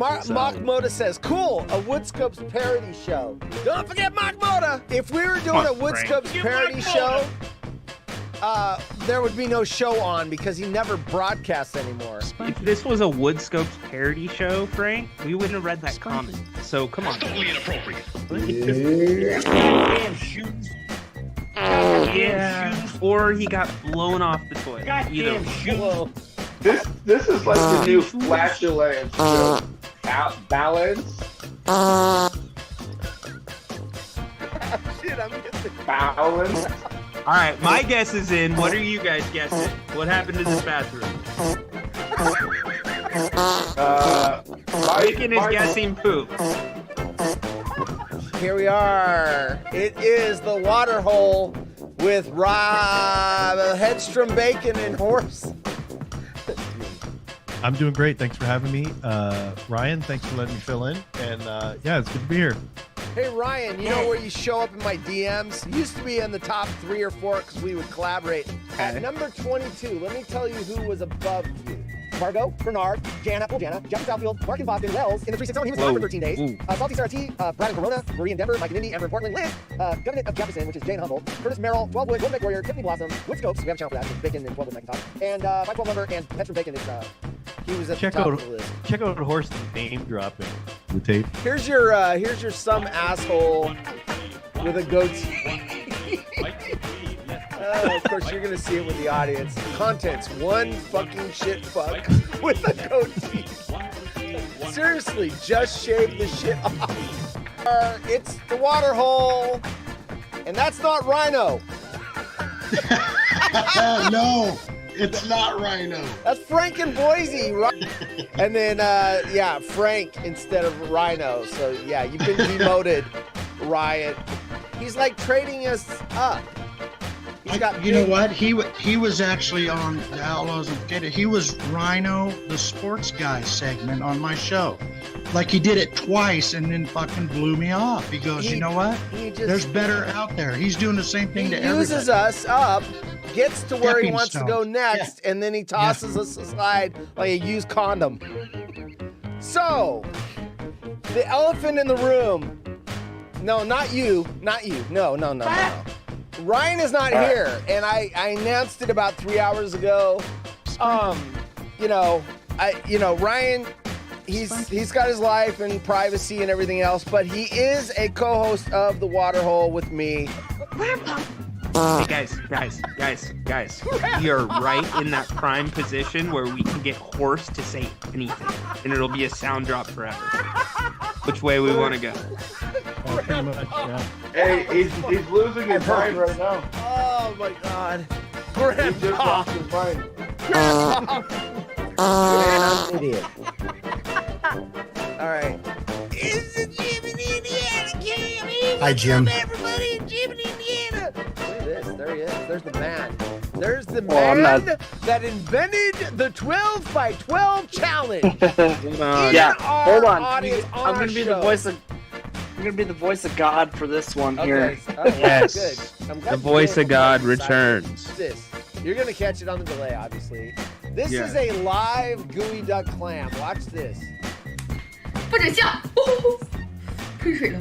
Mark Moda says, cool, a Woodscopes parody show. Don't forget Mark Moda. If we were doing a Woodscopes parody show, there would be no show on because he never broadcasts anymore. If this was a Woodscopes parody show, Frank, we wouldn't have read that comment. So come on. Totally inappropriate. Damn shoes. Yeah. Or he got blown off the toilet. Either. This is like the new flatulence show. Balance. Shit, I'm missing. Balance. All right, my guess is in. What are you guys guessing? What happened to this bathroom? Bacon is guessing poop. Here we are. It is the water hole with Rob Hedstrom, Bacon, and Horse. I'm doing great. Thanks for having me. Ryan, thanks for letting me fill in. And yeah, it's good to be here. Hey, Ryan, you know where you show up in my DMs? You used to be in the top 3 or 4 because we would collaborate. At number 22, let me tell you who was above you. Margot, Bernard, Jana, Jeff Southfield, Mark in Boston, Wells, in the 360 he was gone for 13 days. Salty Sarah T, Brad in Corona, Marie in Denver, Mike in Indy, Amber in Portland, Liz, Government of Jefferson, which is Jane Humboldt, Curtis Merrill, 12 Wood, Golden Neck Warrior, Tiffany Blossom, Woodscopes, we have a channel for that, it's Bacon and 12 Wood Macintosh, and 512 Lumber, and Petra Bacon is, he was at the top of the list. Check out Horse name dropping the tape. Here's your some asshole with a goatee. Of course, you're going to see it with the audience. Contents, one fucking shit fuck with a goatee. Seriously, just shave the shit off. It's the water hole, and that's not Rhino. No, it's not Rhino. That's Frank and Boise. And then, yeah, Frank instead of Rhino. So, yeah, you've been demoted, Riot. He's like trading us up. You know what? He was actually on the Outlaws of Potato. He was Rhino, the sports guy segment on my show. Like he did it twice and then fucking blew me off. He goes, you know what? There's better out there. He's doing the same thing to everybody. He uses us up, gets to where he wants to go next, and then he tosses us aside like a used condom. So, the elephant in the room. No, not you. Not you. No. Ryan is not here, and I announced it about 3 hours ago. Ryan, he's got his life and privacy and everything else, but he is a co-host of The Waterhole with me. Hey guys. We are right in that prime position where we can get Horse to say anything, and it'll be a sound drop forever. Which way we want to go? Pretty much, yeah. Hey, he's losing his mind right now. Oh my God. He just lost his mind. Idiot. All right. It's the Jim in Indiana, Kim. Hi, Jim. Everybody in Jim in Indiana. Look at this. There he is. There's the man. There's the man that invented the 12 by 12 challenge. Hold on. I'm gonna be the voice of. I'm gonna be the voice of God for this one here. Yes. Good. The voice of God returns. You're gonna catch it on the delay, obviously. This is a live gooey duck clam. Watch this. 不准笑，喷水了。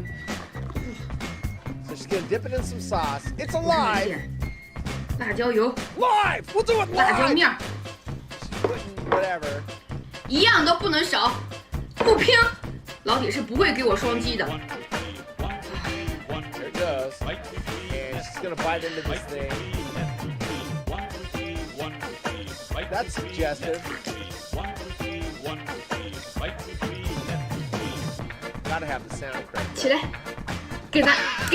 So she's gonna dip it in some sauce. It's alive. 辣椒油， Live. We'll do it 辣椒 live. 面儿， She's putting whatever. 一样都不能少，不拼，老铁是不会给我双击的。 There it goes. And she's gonna bite into this thing. That's suggestive. Gotta have the sound correct. 起来，给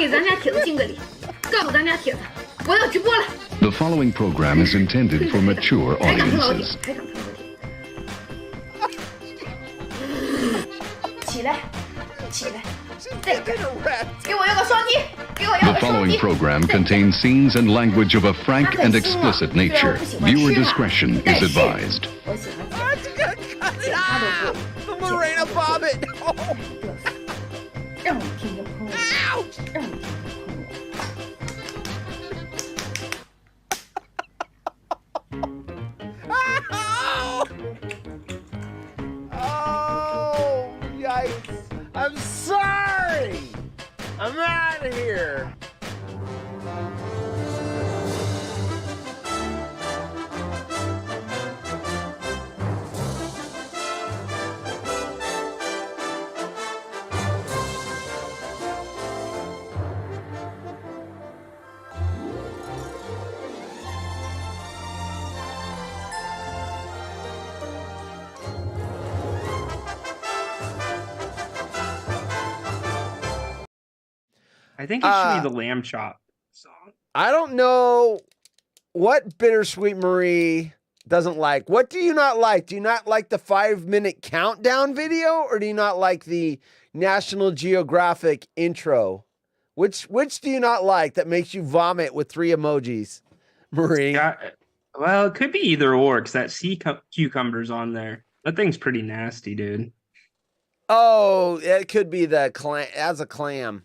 咱家铁子敬个礼，告诉咱家铁子，我要直播了。 The following program is intended for mature 还敢喷老铁， audiences. 还敢喷老铁。起来，起来，这个，给我要个双击，给我要 The 个双 following 击。 program contains scenes and language of a frank and explicit nature. Viewer discretion is advised. 我喜欢 Cut it out. The Lorena Bobbitt. Oh. 让我听着喷我，让我听着喷我。 Oh I'm sorry. I'm out of here. I think it should be the lamb chop song. I don't know what Bittersweet Marie doesn't like. What do you not like? Do you not like the 5-minute countdown video, or do you not like the National Geographic intro? Which do you not like that makes you vomit with 3 emojis, Marie? Yeah, well, it could be either or, because that sea cucumber's on there. That thing's pretty nasty, dude. Oh, it could be the clam as a clam.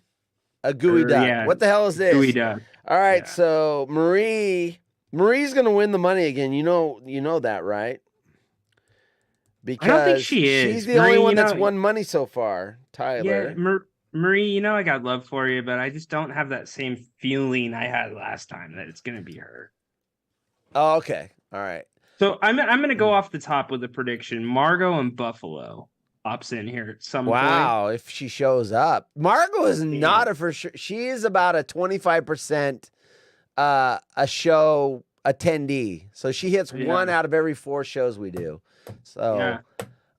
A gooey duck. Yeah, what the hell is this? gooey duck. All right, Yeah. so Marie's gonna win the money again. You know that, right? Because I don't think she is. She's the only Marie, one you that's know- won money so far. Tyler. Yeah, Marie, you know I got love for you, but I just don't have that same feeling I had last time that it's gonna be her. Oh, okay. All right. So I'm gonna go off the top with a prediction. Margot and Buffalo pops in here at some point. Wow, if she shows up. Margot is not a for sure. She is about a 25% a show attendee. So she hits Yeah. 1 out of every 4 shows we do. So Yeah.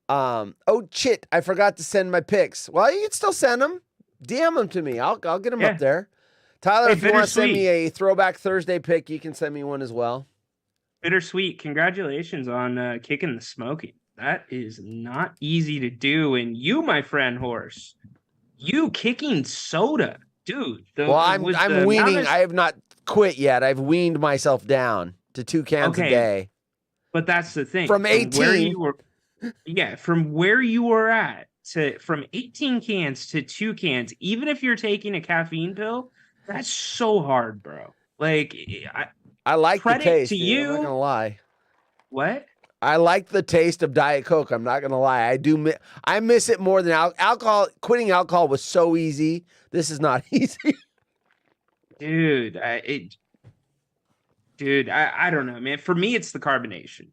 oh shit, I forgot to send my pics. Well, you can still send them. DM them to me. I'll get them Yeah. up there. Tyler, Hey, if you want to send me Bittersweet. a Throwback Thursday pic, you can send me one as well. Bittersweet, congratulations on kicking the smoking. That is not easy to do. And you, my friend Horse, you kicking soda, dude. Well, I'm weaning. I have not quit yet. I've weaned myself down to 2 cans a Okay. day. But that's the thing. From where 18. you were, from where you were at from 18 cans to 2 cans, even if you're taking a caffeine pill, that's so hard, bro. Like, I like the credit taste. to dude, I'm not you. gonna lie. what? I like the taste of Diet Coke. I'm not gonna lie. I do. I miss it more than alcohol. Quitting alcohol was so easy. This is not easy. Dude, I don't know, man. For me, it's the carbonation,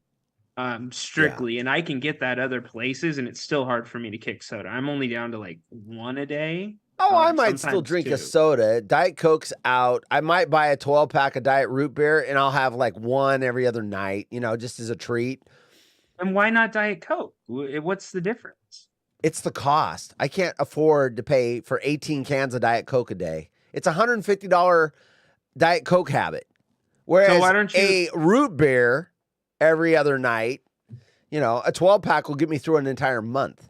strictly, and I can get that other places, and it's still hard for me to kick soda. I'm only down to like 1 a day. Oh, I might still sometimes drink a 2. soda. Diet Coke's out. I might buy a 12-pack of Diet Root Beer, and I'll have like 1 every other night. Just as a treat. And why not Diet Coke? What's the difference? It's the cost. I can't afford to pay for 18 cans of Diet Coke a day. It's a $150 Diet Coke habit. Whereas why don't you- a root beer every other night, a 12-pack will get me through an entire month.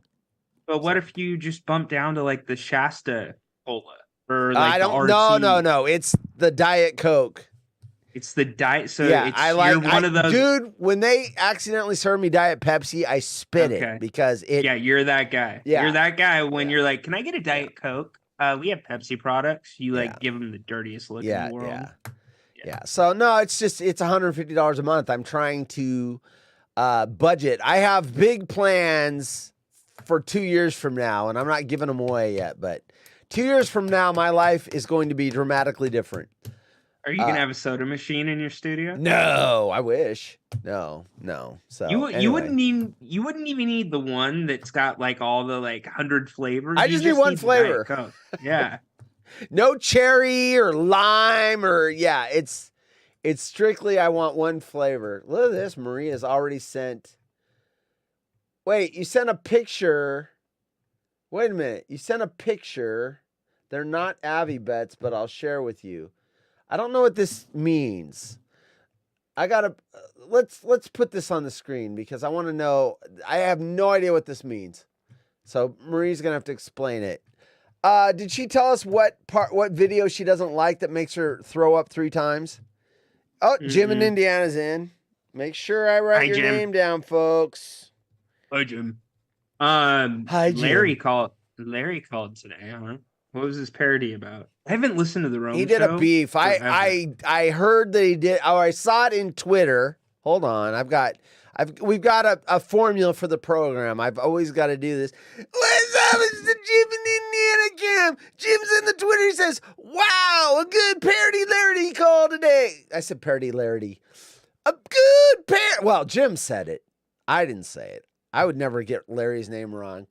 But what if you just bump down to like the Shasta Cola or like I don't. the RT? No. It's the Diet Coke. It's the diet. So Yeah, it's, I like you're one of those. Dude, when they accidentally serve me Diet Pepsi, I spit Okay. it because it. Yeah, you're that guy. Yeah. You're that guy when you're like, can I get a Diet Coke? We have Pepsi products. You like give them the dirtiest look in the world. Yeah. So no, it's $150 a month. I'm trying to budget. I have big plans for 2 years from now, and I'm not giving them away yet. But 2 years from now, my life is going to be dramatically different. Are you gonna have a soda machine in your studio? No, I wish. No. So You anyway. wouldn't even need the one that's got like all the like 100 flavors. I You just need one the Diet flavor. Coke. Yeah. No cherry or lime or it's strictly I want one flavor. Look at this. Maria's already sent. Wait, you sent a picture. Wait a minute. You sent a picture. They're not Avi bets, but I'll share with you. I don't know what this means. I gotta let's put this on the screen because I want to know. I have no idea what this means. So Marie's gonna have to explain it. Did she tell us what video she doesn't like that makes her throw up 3 times? Oh, Jim in Indiana's in. Make sure I write Hi, your Jim. name down, folks. Hi, Jim. Hi, Jim. Larry called today, huh? What was his parody about? I haven't listened to the Rome He did show a beef. forever. I heard that he did. Oh, I saw it in Twitter. Hold on. We've got a formula for the program. I've always got to do this. Listen it's the Jim in Indiana Cam. Jim's in the Twitter. He says, wow, a good parody Larry call today. I said parody Larry. A good pair. Well, Jim said it. I didn't say it. I would never get Larry's name wrong.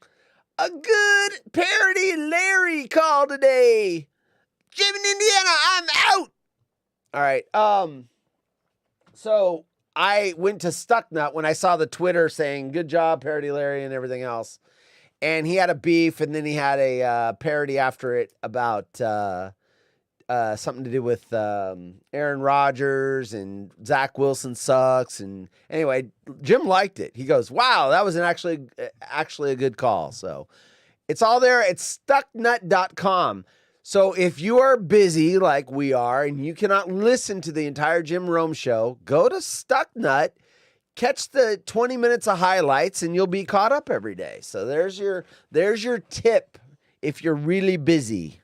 A good parody Larry call today. Jim in Indiana, I'm out. All right. So I went to Stucknut when I saw the Twitter saying, good job, parody Larry and everything else. And he had a beef, and then he had a parody after it about something to do with Aaron Rodgers and Zach Wilson sucks. And anyway, Jim liked it. He goes, wow, that was actually a good call. So it's all there at stucknut.com. So if you are busy like we are and you cannot listen to the entire Jim Rome show, go to Stucknut, catch the 20 minutes of highlights, and you'll be caught up every day. So there's your tip if you're really busy.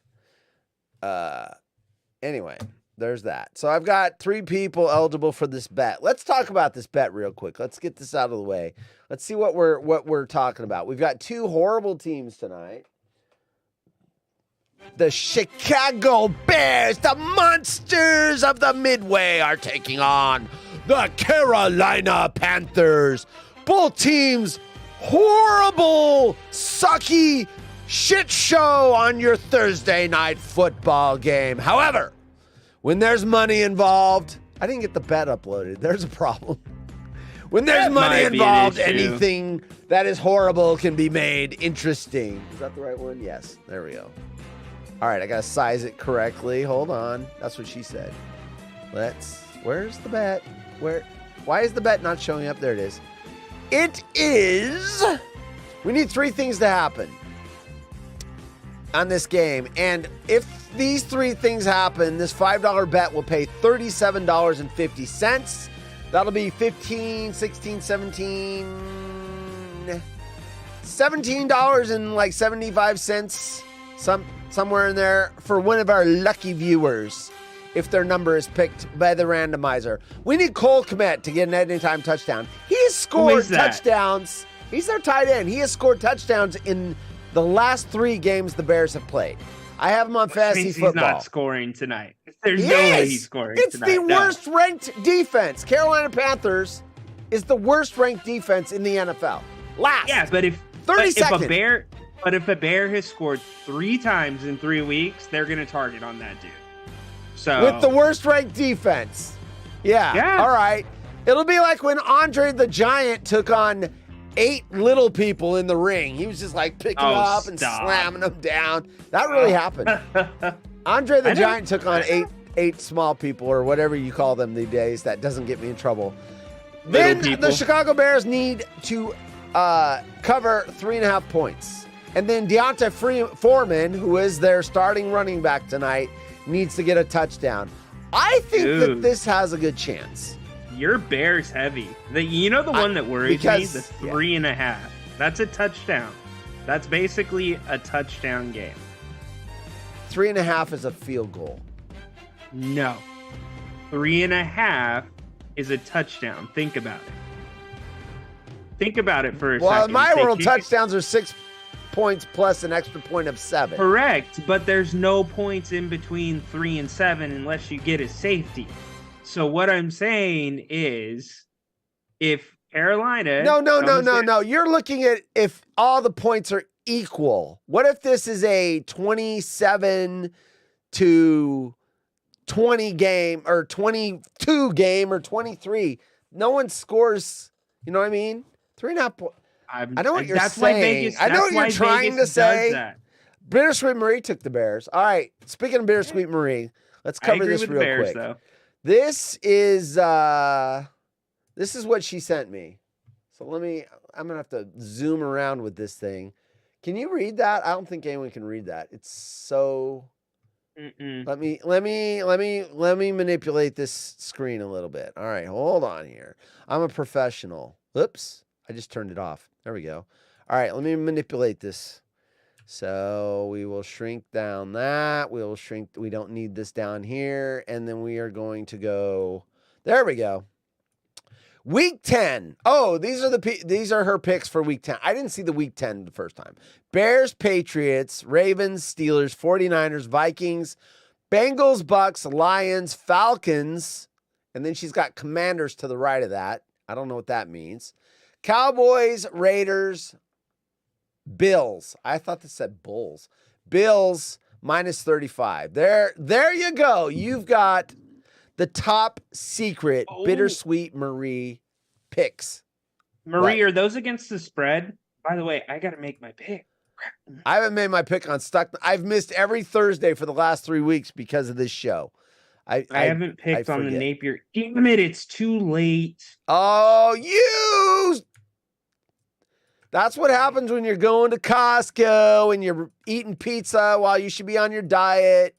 Anyway, there's that. So I've got 3 people eligible for this bet. Let's talk about this bet real quick. Let's get this out of the way. Let's see what we're talking about. We've got 2 horrible teams tonight. The Chicago Bears, the monsters of the Midway, are taking on the Carolina Panthers. Both teams, horrible, sucky shit show on your Thursday night football game. However, when there's money involved, I didn't get the bet uploaded. There's a problem. When there's money involved, anything that is horrible can be made interesting. Is that the right one? Yes. There we go. All right, I got to size it correctly. Hold on. That's what she said. Where's the bet? Why is the bet not showing up? There it is. It is, we need 3 things to happen on this game. And if these 3 things happen, this $5 bet will pay $37.50. That'll be 15, 16, 17, $17.75, somewhere in there for one of our lucky viewers if their number is picked by the randomizer. We need Cole Kmet to get an anytime touchdown. He has scored touchdowns. He's their tight end. He has scored touchdowns in the last 3 games the Bears have played. I have him on fantasy football. He's not scoring tonight. There's no way he's scoring tonight. It's the worst ranked defense. Carolina Panthers is the worst ranked defense in the NFL. Last. Yeah, but if a Bear has scored 3 times in 3 weeks, they're going to target on that dude. So with the worst ranked defense. Yeah. All right. It'll be like when Andre the Giant took on 8 little people in the ring. He was just like picking up and slamming them down. That really happened. Andre the Giant took on 8 small people, or whatever you call them these days. That doesn't get me in trouble. Then the Chicago Bears need to cover 3.5 points. And then Deonta Foreman, who is their starting running back tonight, needs to get a touchdown. I think that this has a good chance. Your Bears heavy. The one that worries me? The 3.5. That's a touchdown. That's basically a touchdown game. 3.5 is a field goal. No. 3.5 is a touchdown. Think about it. Think about it for a second. Well, in my world, touchdowns are 6 points plus an extra point of 7. Correct, but there's no points in between 3 and 7 unless you get a safety. So what I'm saying is, if Carolina... No. You're looking at if all the points are equal. What if this is a 27 to 20 game, or 22 game, or 23? No one scores, you know what I mean? 3.5 points. I know what you're saying. I know what you're trying to say. Bittersweet Marie took the Bears. All right. Speaking of Bittersweet Marie, let's cover this real quick. Though. This is what she sent me. So I'm gonna have to zoom around with this thing. Can you read that? I don't think anyone can read that. It's so. Let me manipulate this screen a little bit. All right, hold on here. I'm a professional. Oops, I just turned it off. There we go. All right, let me manipulate this. So we will shrink down that. We don't need this down here. And then we are going to go, there we go. Week 10. Oh, these are her picks for week 10. I didn't see the week 10 the first time. Bears, Patriots, Ravens, Steelers, 49ers, Vikings, Bengals, Bucks, Lions, Falcons, and then she's got Commanders to the right of that. I don't know what that means. Cowboys, Raiders, Bills. I thought this said Bulls. Bills minus 35. There you go. You've got the top secret bittersweet Marie picks. Marie, are those against the spread? By the way, I got to make my pick. I haven't made my pick on Stuck. I've missed every Thursday for the last 3 weeks because of this show. I haven't picked on the Napier. Damn it, it's too late. Oh, that's what happens when you're going to Costco and you're eating pizza while you should be on your diet.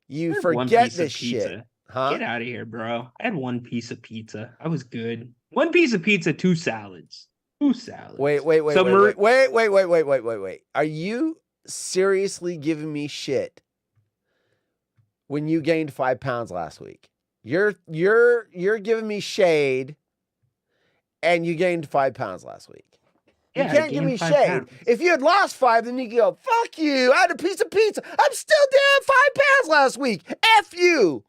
You forget this shit. Huh? Get out of here, bro. I had one piece of pizza. I was good. One piece of pizza, 2 salads. 2 salads. Wait. Are you seriously giving me shit when you gained 5 pounds last week? You're giving me shade and you gained 5 pounds last week. You can't give me shade. Pounds. If you had lost 5, then you could go, fuck you. I had a piece of pizza. I'm still down 5 pounds last week. F you.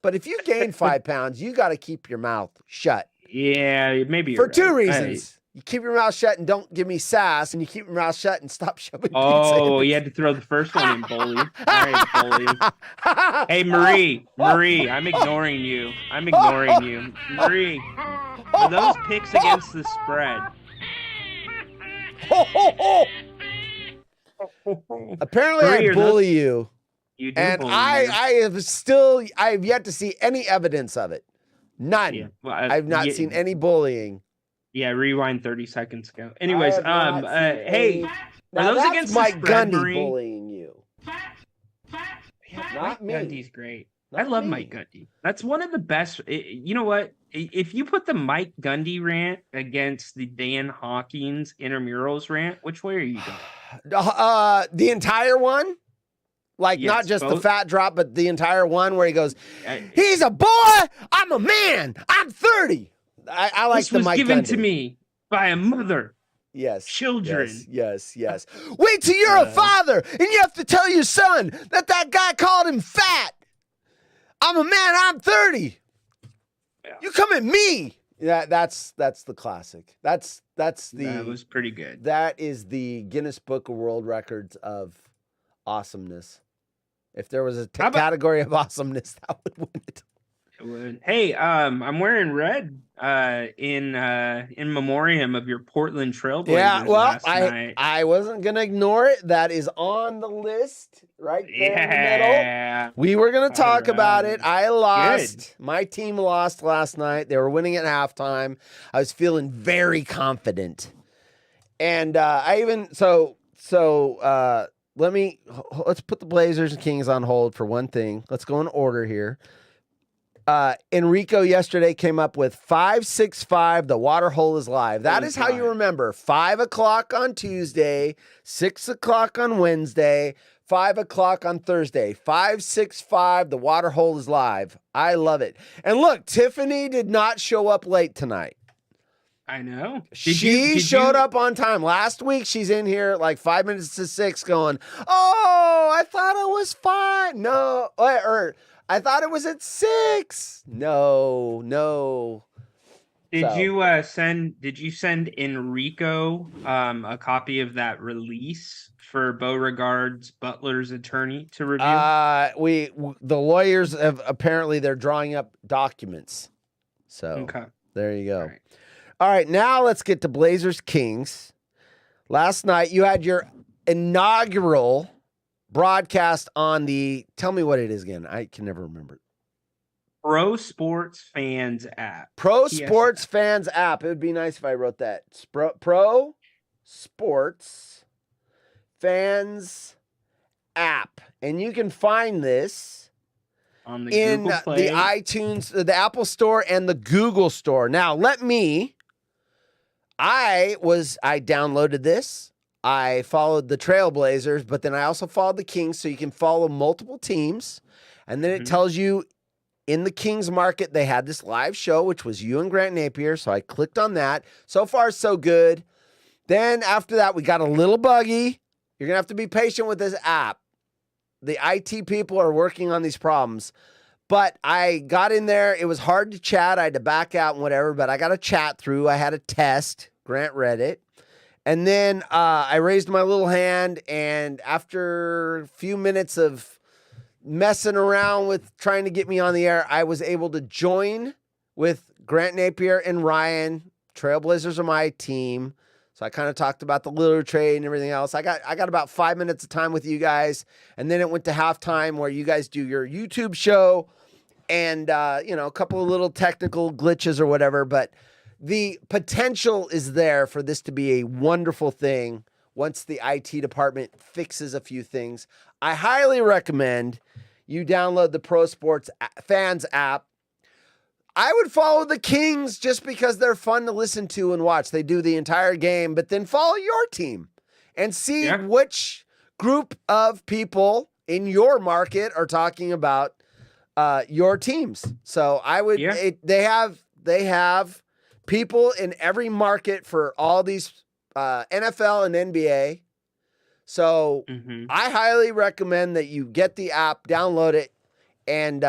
But if you gain 5 pounds, you got to keep your mouth shut. Yeah, maybe for 2 reasons. You keep your mouth shut and don't give me sass, and you keep your mouth shut and stop shoving pizza. Oh, you had to throw the first one in, bully. All right, bully. Hey, Marie, I'm ignoring you. Marie, are those picks against the spread? Apparently, Marie, I bully you. You do, and bully I have yet to see any evidence of it. None. Yeah. Well, I've not seen any bullying. Yeah, rewind 30 seconds ago. Anyways, hey, are those against Mike the spread, Gundy Marie? bullying you? Yeah, Mike Gundy's great. I love Mike Gundy. That's one of the best. You know what? If you put the Mike Gundy rant against the Dan Hawkins intramurals rant, which way are you going? The entire one? Like, yes, not just both. the fat drop, but the entire one where he goes, he's a boy, I'm a man, I'm 30. I like this the was Mike given Gundy. to me by a mother. Yes. Children. Yes. Wait till you're a father and you have to tell your son that guy called him fat. I'm a man, I'm 30. Yeah. You come at me. Yeah, that's the classic. That was pretty good. That is the Guinness Book of World Records of awesomeness. If there was a category of awesomeness, that would win it. It would. Hey, I'm wearing red in memoriam of your Portland Trailblazers. Yeah, well, last night. I wasn't gonna ignore it. That is on the list right there in the middle. We were gonna talk about it. I lost. Good. My team lost last night. They were winning at halftime. I was feeling very confident, and let's put the Blazers and Kings on hold for one thing. Let's go in order here. Enrico yesterday came up with 565. The water hole is live. That is how you remember. 5 o'clock on Tuesday, 6 o'clock on Wednesday, 5 o'clock on Thursday. 565. The water hole is live. I love it. And look, Tiffany did not show up late tonight. I know. She showed up on time. Last week, she's in here like 5 minutes to 6 going, oh, I thought it was 5. No, or I thought it was at 6. No. Did you send Enrico a copy of that release for Beauregard's Butler's attorney to review? The lawyers have apparently they're drawing up documents. So There you go. All right, now let's get to Blazers Kings. Last night you had your inaugural broadcast on tell me what it is again. I can never remember it. Pro Sports Fans app. Pro Sports Fans app. It would be nice if I wrote that. Pro Sports Fans app. And you can find this on the in Google Play, the iTunes, the Apple Store, and the Google Store. Now, I downloaded this. I followed the Trailblazers, but then I also followed the Kings, so you can follow multiple teams. And then it tells you in the Kings Market, they had this live show, which was you and Grant Napier. So I clicked on that. So far, so good. Then after that, we got a little buggy. You're going to have to be patient with this app. The IT people are working on these problems. But I got in there. It was hard to chat. I had to back out and whatever, but I got a chat through. I had a test. Grant read it. And then I raised my little hand, and after a few minutes of messing around with trying to get me on the air, I was able to join with Grant Napier and Ryan. Trailblazers are my team. So I kind of talked about the Lillard trade and everything else. I got about 5 minutes of time with you guys, and then it went to halftime where you guys do your YouTube show and a couple of little technical glitches or whatever. But the potential is there for this to be a wonderful thing once the IT department fixes a few things. I highly recommend you download the Pro Sports Fans app. I would follow the Kings just because they're fun to listen to and watch. They do the entire game, but then follow your team and see which group of people in your market are talking about your teams. So I would, they have people in every market for all these NFL and NBA. So I highly recommend that you get the app, download it, and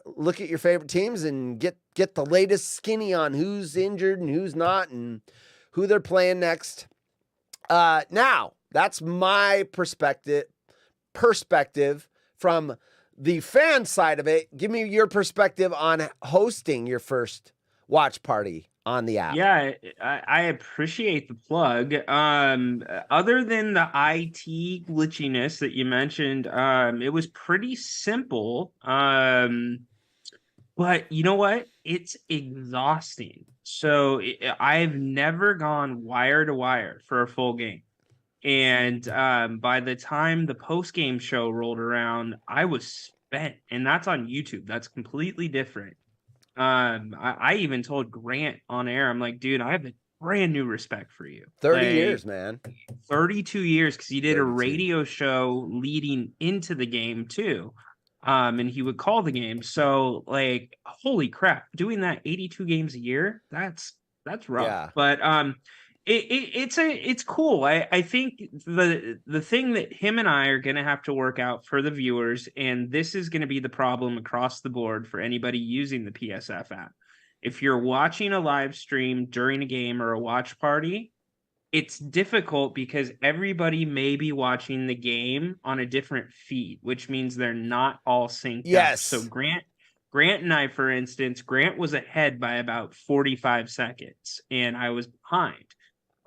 look at your favorite teams and get the latest skinny on who's injured and who's not and who they're playing next. Now, that's my perspective from the fan side of it. Give me your perspective on hosting your first watch party on the app. Yeah, I appreciate the plug. Other than the IT glitchiness that you mentioned, it was pretty simple. But you know what? It's exhausting. So I've never gone wire to wire for a full game. And by the time the post-game show rolled around, I was spent. And that's on YouTube. That's completely different. I even told Grant on air, I'm like, dude, I have a brand new respect for you. 30 years, man. 32 years, because he did 32. A radio show leading into the game too. And he would call the game. So like, holy crap, doing that 82 games a year, that's rough. Yeah. But it's cool. I think the thing that him and I are going to have to work out for the viewers, and this is going to be the problem across the board for anybody using the PSF app. If you're watching a live stream during a game or a watch party, it's difficult because everybody may be watching the game on a different feed, which means they're not all synced up. So Grant and I, for instance, Grant was ahead by about 45 seconds and I was behind.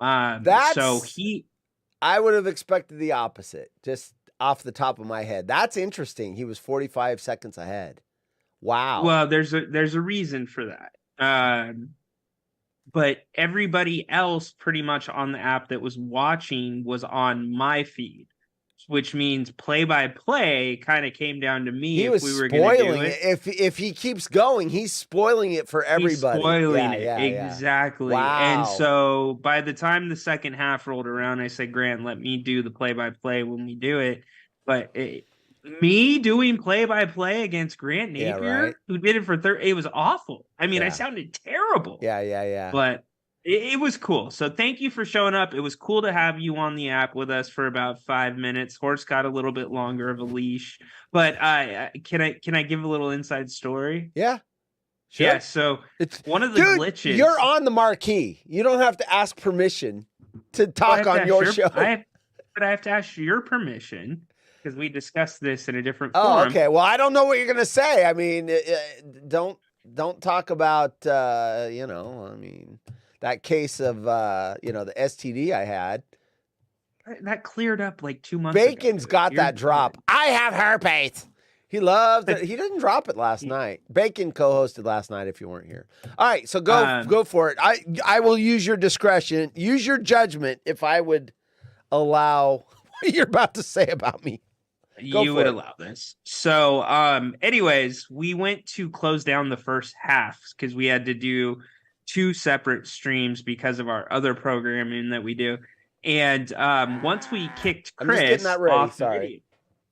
I would have expected the opposite, just off the top of my head. That's interesting. He was 45 seconds ahead. Wow. Well, there's a reason for that. But everybody else pretty much on the app that was watching was on my feed, which means play-by-play kind of came down to me. He was spoiling it. If he keeps going, he's spoiling it for everybody. He's spoiling it. Exactly. Wow. And so by the time the second half rolled around, I said, Grant, let me do the play-by-play when we do it. But me doing play-by-play against Grant Napier, who did it for it was awful. I mean, I sounded terrible. Yeah. But it was cool. So thank you for showing up. It was cool to have you on the app with us for about 5 minutes. Horse got a little bit longer of a leash. But can I give a little inside story? Yeah. Sure. Yeah, so it's one of the glitches. You're on the marquee. You don't have to ask permission to talk on your show. I have to ask your permission, because we discussed this in a different forum. Oh, okay. Well, I don't know what you're going to say. I mean, don't talk about, that case of, the STD I had. That cleared up like 2 months ago. Bacon's got that drop. I have herpes. He loved it. He didn't drop it last night. Bacon co-hosted last night if you weren't here. All right, so go for it. I will use your discretion, use your judgment if I would allow what you're about to say about me. You would allow this. So, anyways, we went to close down the first half because we had to do 2 separate streams because of our other programming that we do. And once we kicked Chris off video,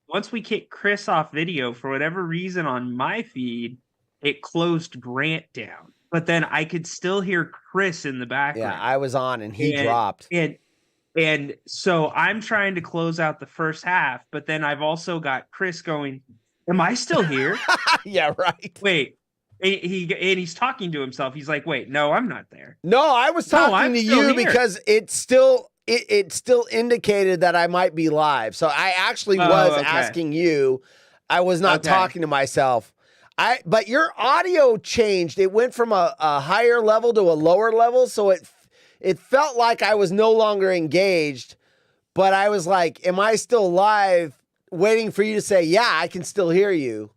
once we kicked Chris off video, for whatever reason on my feed, it closed Grant down. But then I could still hear Chris in the background. Yeah, I was on and he dropped. And so I'm trying to close out the first half, but then I've also got Chris going, am I still here? Yeah, right. Wait. He's talking to himself. He's like, wait, no, I'm not there. No, I was talking to you because it still indicated that I might be live. So I actually was asking you. I was not talking to myself. But your audio changed. It went from a higher level to a lower level, so it felt like I was no longer engaged, but I was like, am I still live? Waiting for you to say, yeah, I can still hear you.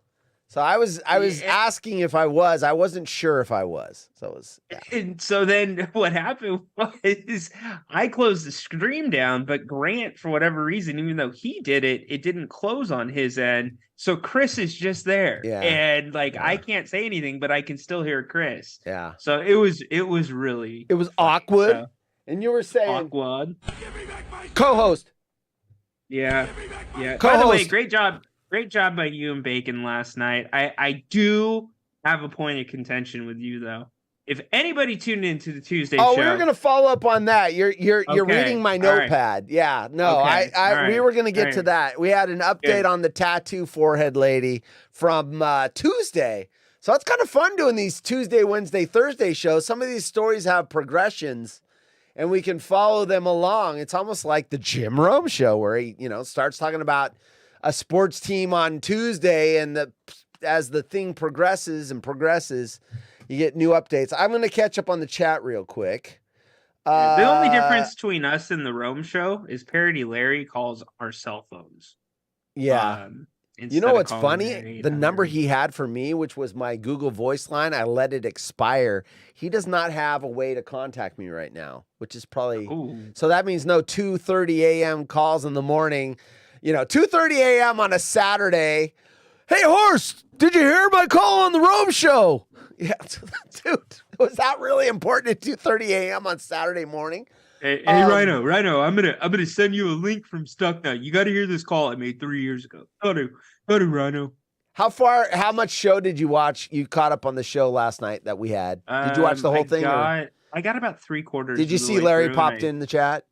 So I was asking if I was. I wasn't sure if I was. So it was. Yeah. And so then what happened was I closed the stream down, but Grant, for whatever reason, even though he did it, it didn't close on his end. So Chris is just there. Yeah. And I can't say anything, but I can still hear Chris. Yeah. So it was really funny. Awkward. So, and you were saying awkward. Co-host. Yeah. Yeah. Co-host. By the way, great job. Great job by you and Bacon last night. I do have a point of contention with you though. If anybody tuned into the Tuesday show, we were gonna follow up on that. You're reading my notepad. Right. Yeah, no, okay. We were gonna get to that. We had an update on the tattoo forehead lady from Tuesday. So it's kind of fun doing these Tuesday, Wednesday, Thursday shows. Some of these stories have progressions, and we can follow them along. It's almost like the Jim Rome show, where he starts talking about a sports team on Tuesday, and as the thing progresses, you get new updates. I'm going to catch up on the chat real quick. The only difference between us and the Rome show is Parody Larry calls our cell phones. Yeah. You know what's funny? The number he had for me, which was my Google Voice line, I let it expire. He does not have a way to contact me right now, which is probably... Ooh. So that means no 2:30 a.m. calls in the morning. 2:30 a.m. on a Saturday. Hey, Horst, did you hear my call on the Rome show? Yeah, dude, was that really important at 2:30 a.m. on Saturday morning? Hey, Rhino, I'm gonna send you a link from Stucknut. You got to hear this call I made 3 years ago. Go to Rhino. How much show did you watch? You caught up on the show last night that we had. Did you watch the whole thing? I got about 3/4. Did you see Larry popped in the chat?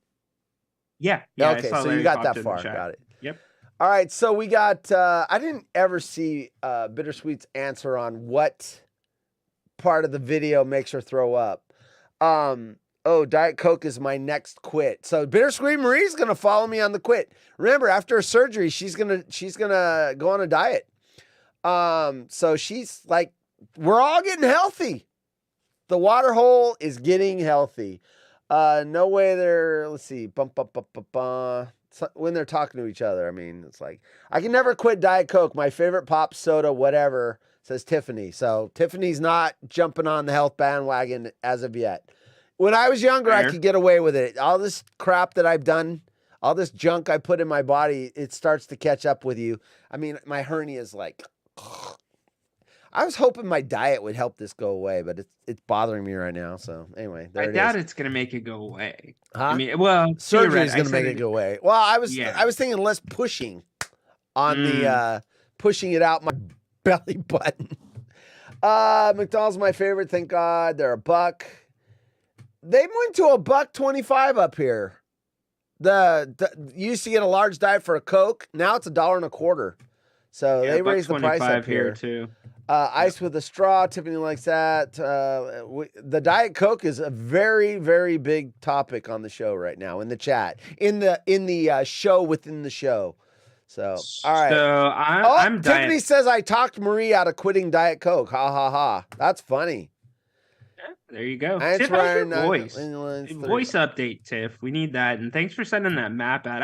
Yeah. Okay, so you got that far. Got it. Yep. All right, so we got. I didn't ever see Bittersweet's answer on what part of the video makes her throw up. Diet Coke is my next quit. So Bittersweet Marie's gonna follow me on the quit. Remember, after her surgery, she's gonna go on a diet. So she's like, we're all getting healthy. The water hole is getting healthy. No way they're, let's see, when they're talking to each other. I mean, it's like, I can never quit Diet Coke. My favorite pop soda, whatever, says Tiffany. So Tiffany's not jumping on the health bandwagon as of yet. When I was younger, I could get away with it. All this crap that I've done, all this junk I put in my body, it starts to catch up with you. I mean, my hernia is like, I was hoping my diet would help this go away, but it's bothering me right now. So anyway, I doubt it's gonna make it go away. Huh? I mean, well, surgery is gonna make it go away. Well, I was thinking less pushing on the pushing it out my belly button. McDonald's my favorite. Thank God they're $1. They went to $1.25 up here. You used to get a large diet for a Coke. Now it's $1.25. So they raised the price up here too. Ice with a straw. Tiffany likes that. The Diet Coke is a very, very big topic on the show right now in the chat, in the show within the show. So all right. So I'm Tiffany says I talked Marie out of quitting Diet Coke. Ha ha ha. That's funny. There you go. Tiff, Ryan, voice update, Tiff. We need that. And thanks for sending that map out.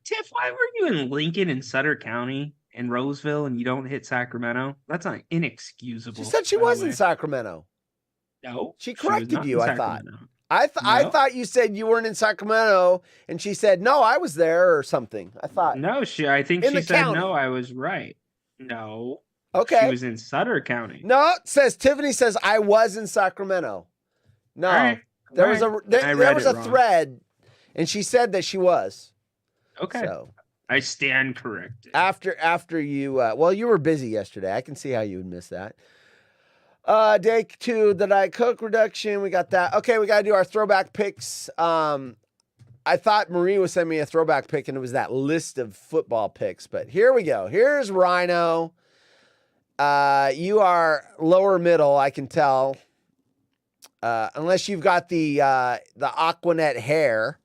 Tiff, why were you in Lincoln and Sutter County and Roseville and you don't hit Sacramento? That's not inexcusable. She said she was in Sacramento. No. She corrected you, I thought. I thought you said you weren't in Sacramento, and she said, no, I was there or something. I thought. No, I think she said, no, I was right. No. Okay. She was in Sutter County. No, Tiffany says I was in Sacramento. No, right. there was a thread, and she said that she was. Okay. So I stand corrected. After you, you were busy yesterday. I can see how you would miss that. Day 2, the Diet Coke reduction. We got that. Okay, we got to do our throwback picks. I thought Marie was sending me a throwback pick, and it was that list of football picks. But here we go. Here's Rhino. You are lower middle, I can tell. Unless you've got the Aquanet hair.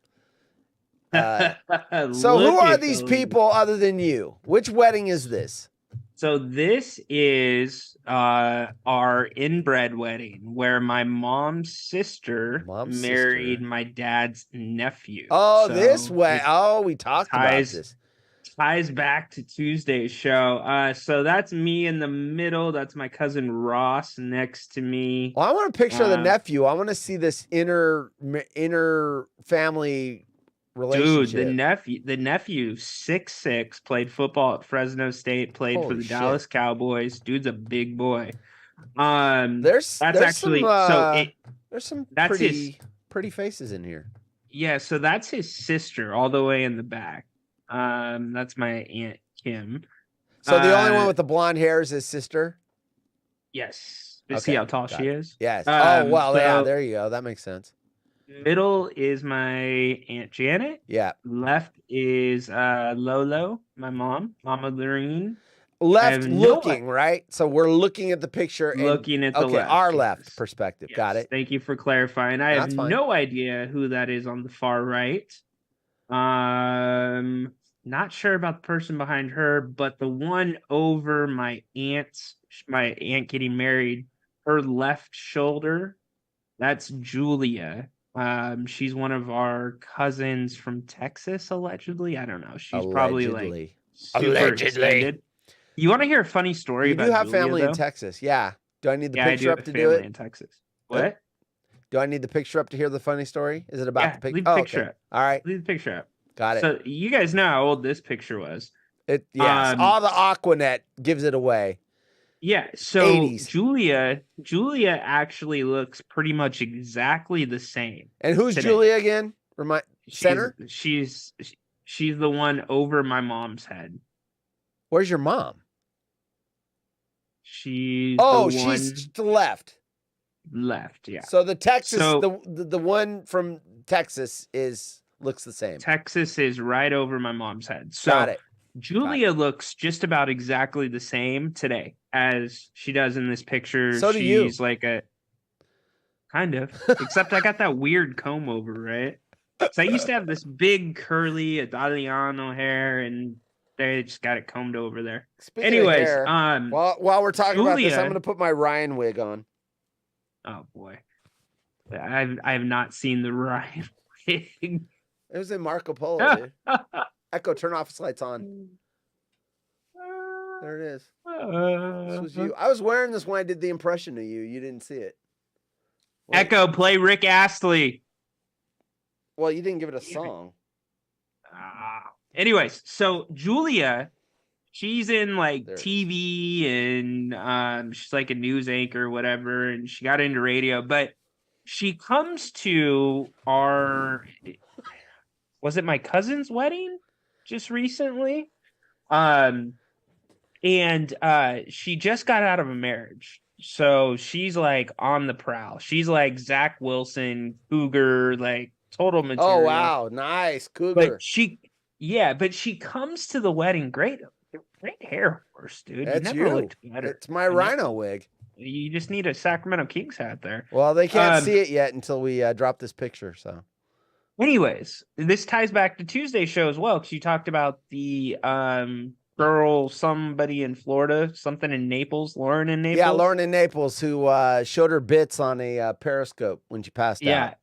So who are these people other than you? Which wedding is this? So this is our inbred wedding where my mom's sister married my dad's nephew. Oh, so this way. Oh, we talked about this. Ties back to Tuesday's show. So that's me in the middle. That's my cousin Ross next to me. Well, I want a picture of the nephew. I want to see this inner family relationship. Dude, the nephew, 6'6", played football at Fresno State, played for the Dallas Cowboys. Dude's a big boy. There's some pretty faces in here. Yeah, so that's his sister all the way in the back. That's my Aunt Kim. So the only one with the blonde hair is his sister? Yes. See how tall she is? Yes. Yeah, there you go. That makes sense. Middle is my Aunt Janet. Yeah. Left is Lolo, my mom, Mama Lorene. Left looking, right? So we're looking at the picture. Looking at the left. Our left perspective. Yes. Got it. Thank you for clarifying. I have no idea who that is on the far right. Not sure about the person behind her, but the one over my aunt getting married, her left shoulder, that's Julia. She's one of our cousins from Texas, allegedly. I don't know. She's probably like super extended. You want to hear a funny story about You have Julia, family in Texas. Yeah. Do I need the picture up to do it? In Texas. What? Do I need the picture up to hear the funny story? Is it about the picture? Leave the picture up. All right. Leave the picture up. Got it. So you guys know how old this picture was. All the Aquanet gives it away. Yeah, so 80s. Julia actually looks pretty much exactly the same. And who's today. Julia again? Center? She's the one over my mom's head. Where's your mom? She's she's to the left. Left, yeah. So the Texas, the one from Texas looks the same. Texas is right over my mom's head. So Got it. Julia looks just about exactly the same today as she does in this picture. So do you. She's like kind of, except I got that weird comb over, right? So I used to have this big curly Italiano hair, and they just got it combed over there. Anyways, while we're talking about this, I'm going to put my Ryan wig on. Oh boy, I have not seen the Ryan wig. It was in Marco Polo, dude. Echo, turn off the lights on. There it is. This was you. I was wearing this when I did the impression of you. You didn't see it. Echo, play Rick Astley. Well, you didn't give it a song. Anyways, so Julia, she's in like TV and she's like a news anchor or whatever, and she got into radio, but she comes to was it my cousin's wedding just recently? And she just got out of a marriage. So she's like on the prowl. She's like Zach Wilson, cougar, like total material. Oh, wow. Nice. Cougar. But she comes to the wedding. Great hair horse, dude. That's you never looked better. It's my Rhino wig. You just need a Sacramento Kings hat there. Well, they can't see it yet until we drop this picture, so. Anyways, this ties back to Tuesday's show as well, because you talked about the girl, somebody in Florida, something in Naples, Lauren in Naples. Yeah, Lauren in Naples, who showed her bits on a Periscope when she passed out.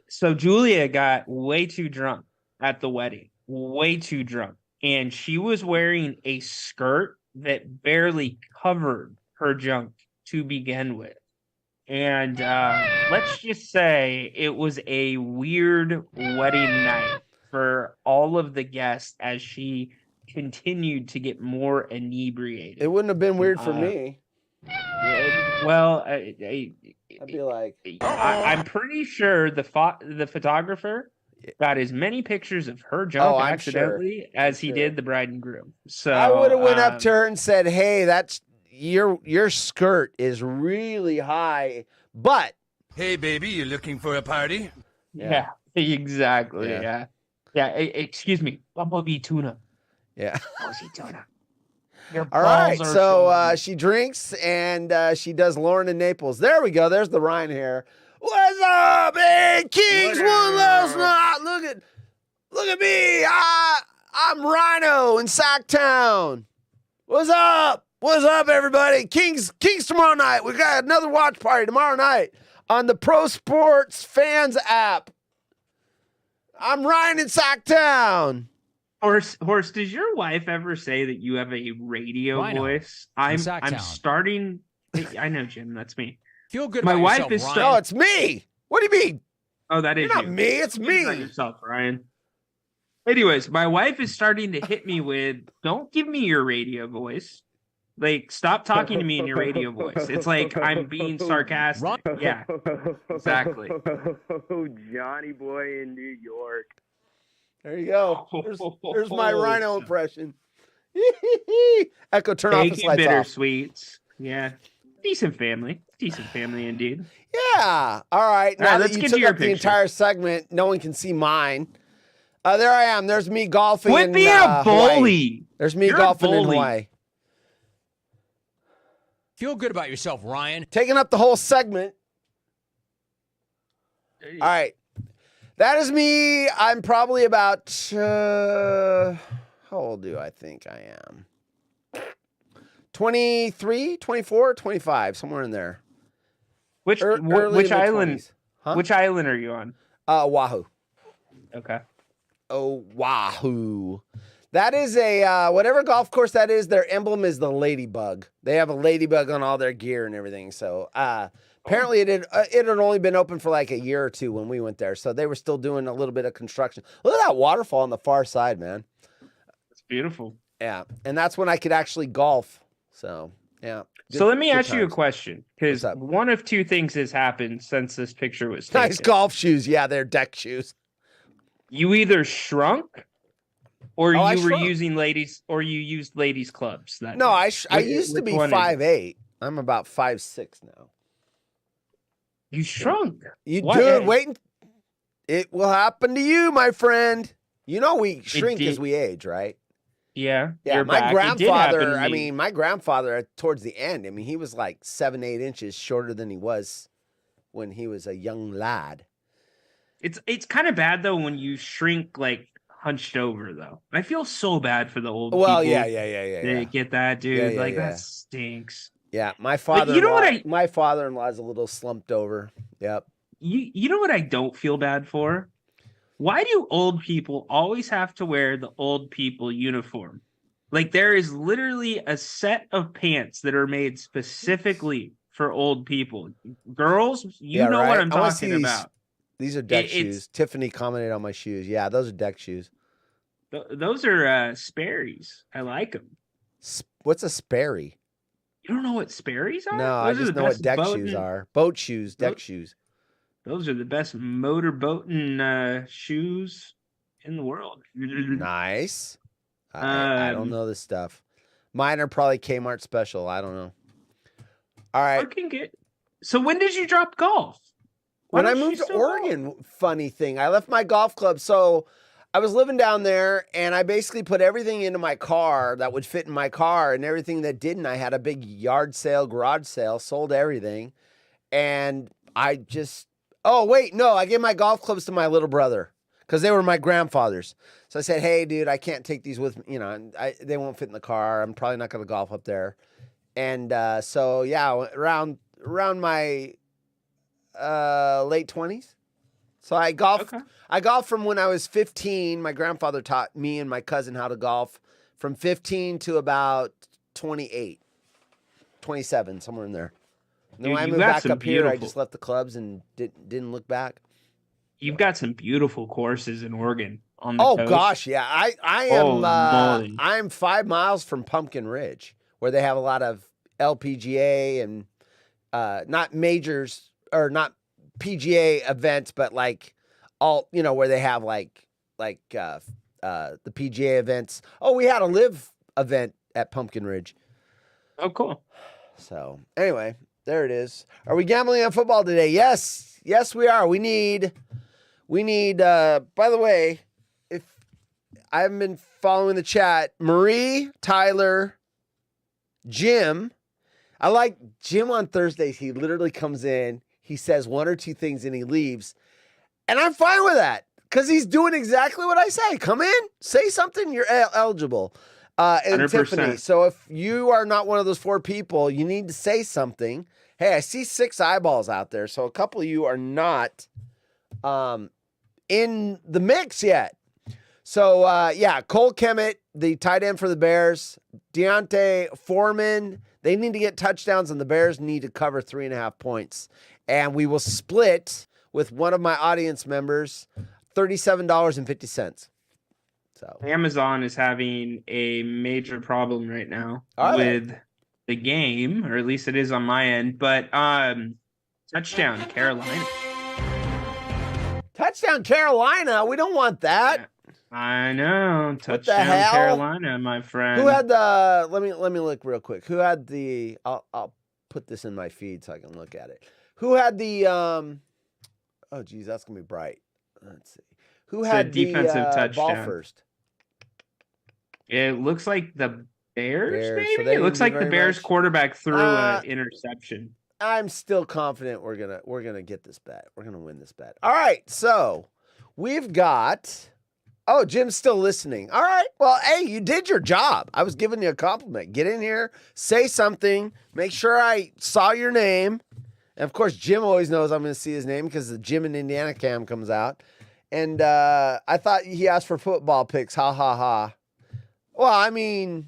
So Julia got way too drunk at the wedding, way too drunk. And she was wearing a skirt that barely covered her junk to begin with. And let's just say it was a weird wedding night for all of the guests as she continued to get more inebriated. It wouldn't have been weird for me. Well, I'd be like, I'm pretty sure the photographer got as many pictures of her junk accidentally as he did the bride and groom. So I would have went up to her and said, "Hey, your skirt is really high, but Hey, baby, you looking for a party? Yeah, exactly. Yeah. Yeah. Excuse me, Bumblebee tuna. yeah. Bumblebee tuna. Your All right, balls are so she drinks and she does Lauren in Naples. There we go. There's the Ryan here. What's up, man? Kings won last night. Look at me. I'm Rhino in Sacktown. What's up? What's up, everybody? Kings tomorrow night. We got another watch party tomorrow night on the Pro Sports Fans app. I'm Ryan in Sacktown. Horse, does your wife ever say that you have a radio voice? I'm starting. I know, Jim. That's me. Feel good My about wife yourself, is Ryan. No, it's me. What do you mean? Oh, that is You're not you. me. It's Feel good about me. yourself, Ryan. Anyways, my wife is starting to hit me with, "Don't give me your radio voice. Like, stop talking to me in your radio voice." It's like I'm being sarcastic. Yeah, exactly. Johnny boy in New York. There you go. There's my Rhino impression. Echo, turn off the Bacon lights off. bittersweets. Yeah, decent family indeed. Yeah. All right. Now that let's you get to took your up the picture. entire segment, no one can see mine. There I am. There's me golfing Quit in being a Hawaii. bully. There's me You're a golfing in bully. Hawaii. Feel good about yourself, Ryan. Taking up the whole segment. All right. That is me. I'm probably about, how old do I think I am? 23, 24, 25, somewhere in there. Which Early which to island? mid-twenties. Huh? Which island are you on? Oahu. Okay. Oahu. That is a, whatever golf course that is, their emblem is the ladybug. They have a ladybug on all their gear and everything. So, apparently it had only been open for like a year or two when we went there. So they were still doing a little bit of construction. Look at that waterfall on the far side, man. It's beautiful. Yeah. And that's when I could actually golf. So, yeah. So let me Good ask you a times. question, because What's up? one of two things has happened since this picture was taken. Nice golf shoes. Yeah, they're deck shoes. You either shrunk, or Oh, I you were shrunk. using ladies, or you used ladies' clubs. That No, day. I Which- used to which be one is it? 5'8". I'm about 5'6" now. You shrunk. You What? dude, wait. It will happen to you, my friend. You know we shrink as did- we age, right? Yeah. Yeah, you're my back. It did happen grandfather, to I me. mean, my grandfather towards the end, I mean, he was like 7-8 inches shorter than he was when he was a young lad. It's kind of bad though when you shrink like hunched over though. I feel so bad for the old Well, people. yeah. They get that, dude. Yeah, like yeah. that stinks. Yeah, my you know what father-in-law, my father-in-law's a little slumped over. Yep. You know what I don't feel bad for? Why do old people always have to wear the old people uniform? Like there is literally a set of pants that are made specifically for old people. Girls, you Yeah, know right? what I'm I wanna see talking these- about. These are deck It's- shoes. Tiffany commented on my shoes. Yeah, those are deck shoes. Those are Sperry's. I like them. What's a Sperry? You don't know what Sperry's are? No, I Those are just the know what best deck boating- shoes are. Boat shoes, deck Those- shoes. Those are the best motor boating shoes in the world. Nice. I don't know this stuff. Mine are probably Kmart special. I don't know. All right. So when did you drop golf? Why When I don't you moved to still golf? Oregon, funny thing, I left my golf club. So I was living down there and I basically put everything into my car that would fit in my car, and everything that didn't, I had a big yard sale, garage sale, sold everything. And I just, I gave my golf clubs to my little brother because they were my grandfather's. So I said, hey, dude, I can't take these with me. You know, they won't fit in the car. I'm probably not going to golf up there. And so, yeah, around my late 20s. So I golfed. Okay. I golfed from when I was 15. My grandfather taught me and my cousin how to golf from 15 to about 28, 27, somewhere in there. And then Dude, when I you moved got back some up here, I beautiful- just left the clubs and didn't look back. You've got some beautiful courses in Oregon on the Oh coast. gosh, yeah. I Holy am moly. I'm 5 miles from Pumpkin Ridge, where they have a lot of LPGA and not majors or not PGA events, but like all, you know, where they have like the PGA events. Oh, we had a live event at Pumpkin Ridge. Oh, cool. So anyway, there it is. Are we gambling on football today? Yes. Yes, we are. We need, by the way, if I haven't been following the chat, Marie, Tyler, Jim. I like Jim on Thursdays. He literally comes in, he says one or two things and he leaves. And I'm fine with that because he's doing exactly what I say. Come in, say something, you're eligible. And 100%. Tiffany, so if you are not one of those 4 people, you need to say something. Hey, I see 6 eyeballs out there. So a couple of you are not in the mix yet. So, Cole Kemet, the tight end for the Bears, Deontay Foreman, they need to get touchdowns, and the Bears need to cover 3.5 points. And we will split with one of my audience members, $37.50. So Amazon is having a major problem right now with the game, or at least it is on my end. But touchdown, Carolina. Touchdown, Carolina. We don't want that. I know. Touchdown, hell? Carolina, my friend. Who had the? Let me look real quick. Who had the? I'll put this in my feed so I can look at it. Who had the? Oh, geez, that's gonna be bright. Let's see. Who had the defensive touchdown ball first? It looks like the Bears maybe. So It looks like the Bears much. quarterback threw an interception. I'm still confident we're gonna get this bet. We're gonna win this bet. All right, so we've got. Oh, Jim's still listening. All right. Well, hey, you did your job. I was giving you a compliment. Get in here, say something, make sure I saw your name. And of course, Jim always knows I'm going to see his name because the Jim in Indiana cam comes out. And I thought he asked for football picks. Ha, ha, ha. Well, I mean,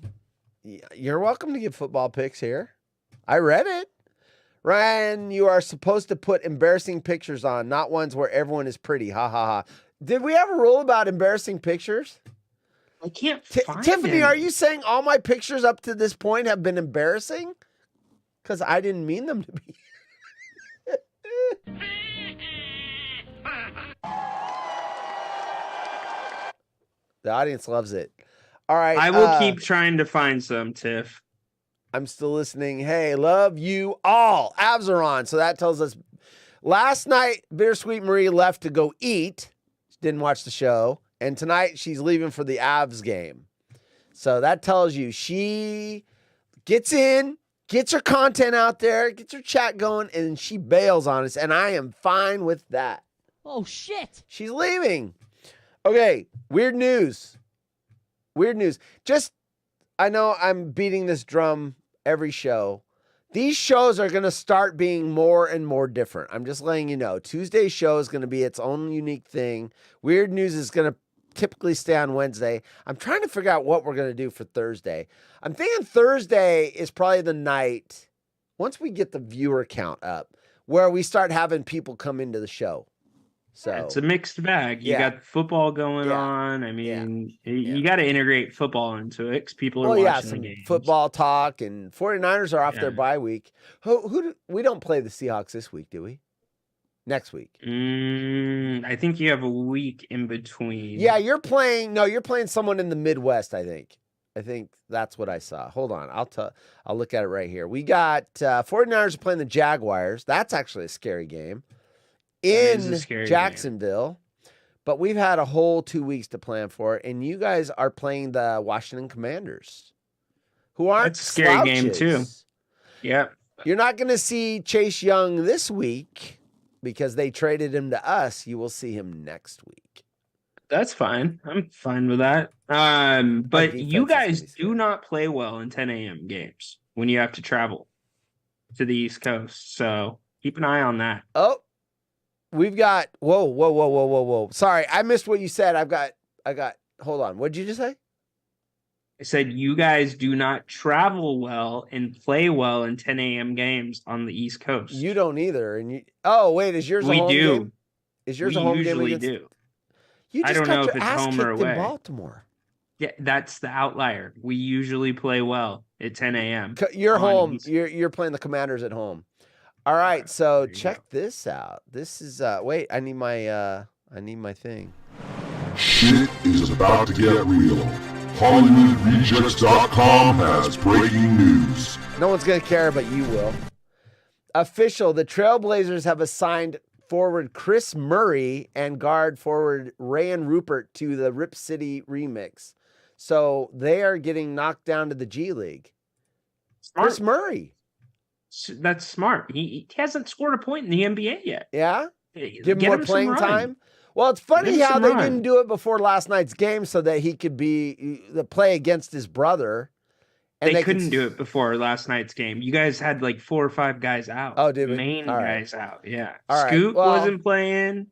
you're welcome to give football picks here. I read it. Ryan, you are supposed to put embarrassing pictures on, not ones where everyone is pretty. Ha, ha, ha. Did we have a rule about embarrassing pictures? I can't find Tiffany, them. are you saying all my pictures up to this point have been embarrassing? Because I didn't mean them to be. The audience loves it. All right. I will keep trying to find some, Tiff. I'm still listening. Hey, love you all. Avs are on. So that tells us last night, Bittersweet Marie left to go eat. She didn't watch the show. And tonight she's leaving for the Avs game. So that tells you she gets in, gets her content out there, gets her chat going, and she bails on us. And I am fine with that. Oh, shit. She's leaving. Okay, weird news. Weird news. Just, I know I'm beating this drum every show. These shows are going to start being more and more different. I'm just letting you know. Tuesday's show is going to be its own unique thing. Weird news is going to typically stay on Wednesday. I'm trying to figure out what we're going to do for Thursday. I'm thinking Thursday is probably the night, once we get the viewer count up, where we start having people come into the show. So it's a mixed bag. You got football going on. I mean, you got to integrate football into it because people are watching the game. Football talk, and 49ers are off their bye week. We don't play the Seahawks this week, do we? Next week. I think you have a week in between. Yeah, you're playing someone in the Midwest, I think that's what I saw. Hold on. I'll look at it right here. We got 49ers are playing the Jaguars. That's actually a scary game. In Jacksonville, but we've had a whole 2 weeks to plan for it, and you guys are playing the Washington Commanders, who aren't That's a scary game too. Yeah, you're not going to see Chase Young this week because they traded him to us. You will see him next week. That's fine. I'm fine with that. But you guys do not play well in 10 a.m. games when you have to travel to the East Coast, so keep an eye on that. Oh. We've got whoa. Sorry, I missed what you said. I got hold on. What did you just say? I said you guys do not travel well and play well in 10 a.m. games on the East Coast. You don't either. And wait, is yours a home game? Is yours a home game? We usually do. You just I don't got know your if it's ass home or kicked in away. Baltimore. Yeah, that's the outlier. We usually play well at 10 a.m. You're home. You're playing the Commanders at home. All right, so check this out. This is wait, I need my thing. Shit is about to get real. HollywoodRejects.com has breaking news. No one's going to care, but you will. Official, the Trailblazers have assigned forward Chris Murray and guard forward Rayan Rupert to the Rip City remix. So they are getting knocked down to the G League. Smart. Chris Murray. That's smart. He hasn't scored a point in the NBA yet. Yeah? Give him Get more some playing run. time? Well, it's funny Give him how some they run. didn't do it before last night's game so that he could be the play against his brother. And They could couldn't do it before last night's game. You guys had like 4 or 5 guys out. Oh, did we? Main All right. guys out. Yeah. All right, Scoot well- wasn't playing.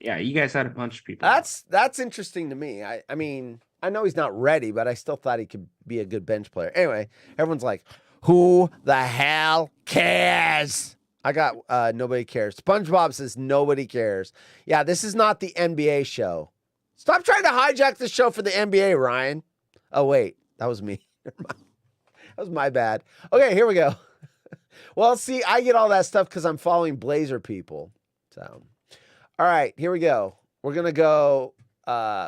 Yeah, you guys had a bunch of people. out. That's interesting to me. I mean, I know he's not ready, but I still thought he could be a good bench player. Anyway, everyone's like, who the hell cares? I got nobody cares. SpongeBob says nobody cares. Yeah, this is not the NBA show. Stop trying to hijack the show for the NBA, Ryan. Oh, wait. That was me. That was my bad. Okay, here we go. Well, see, I get all that stuff because I'm following Blazer people. So, all right, here we go. We're going to go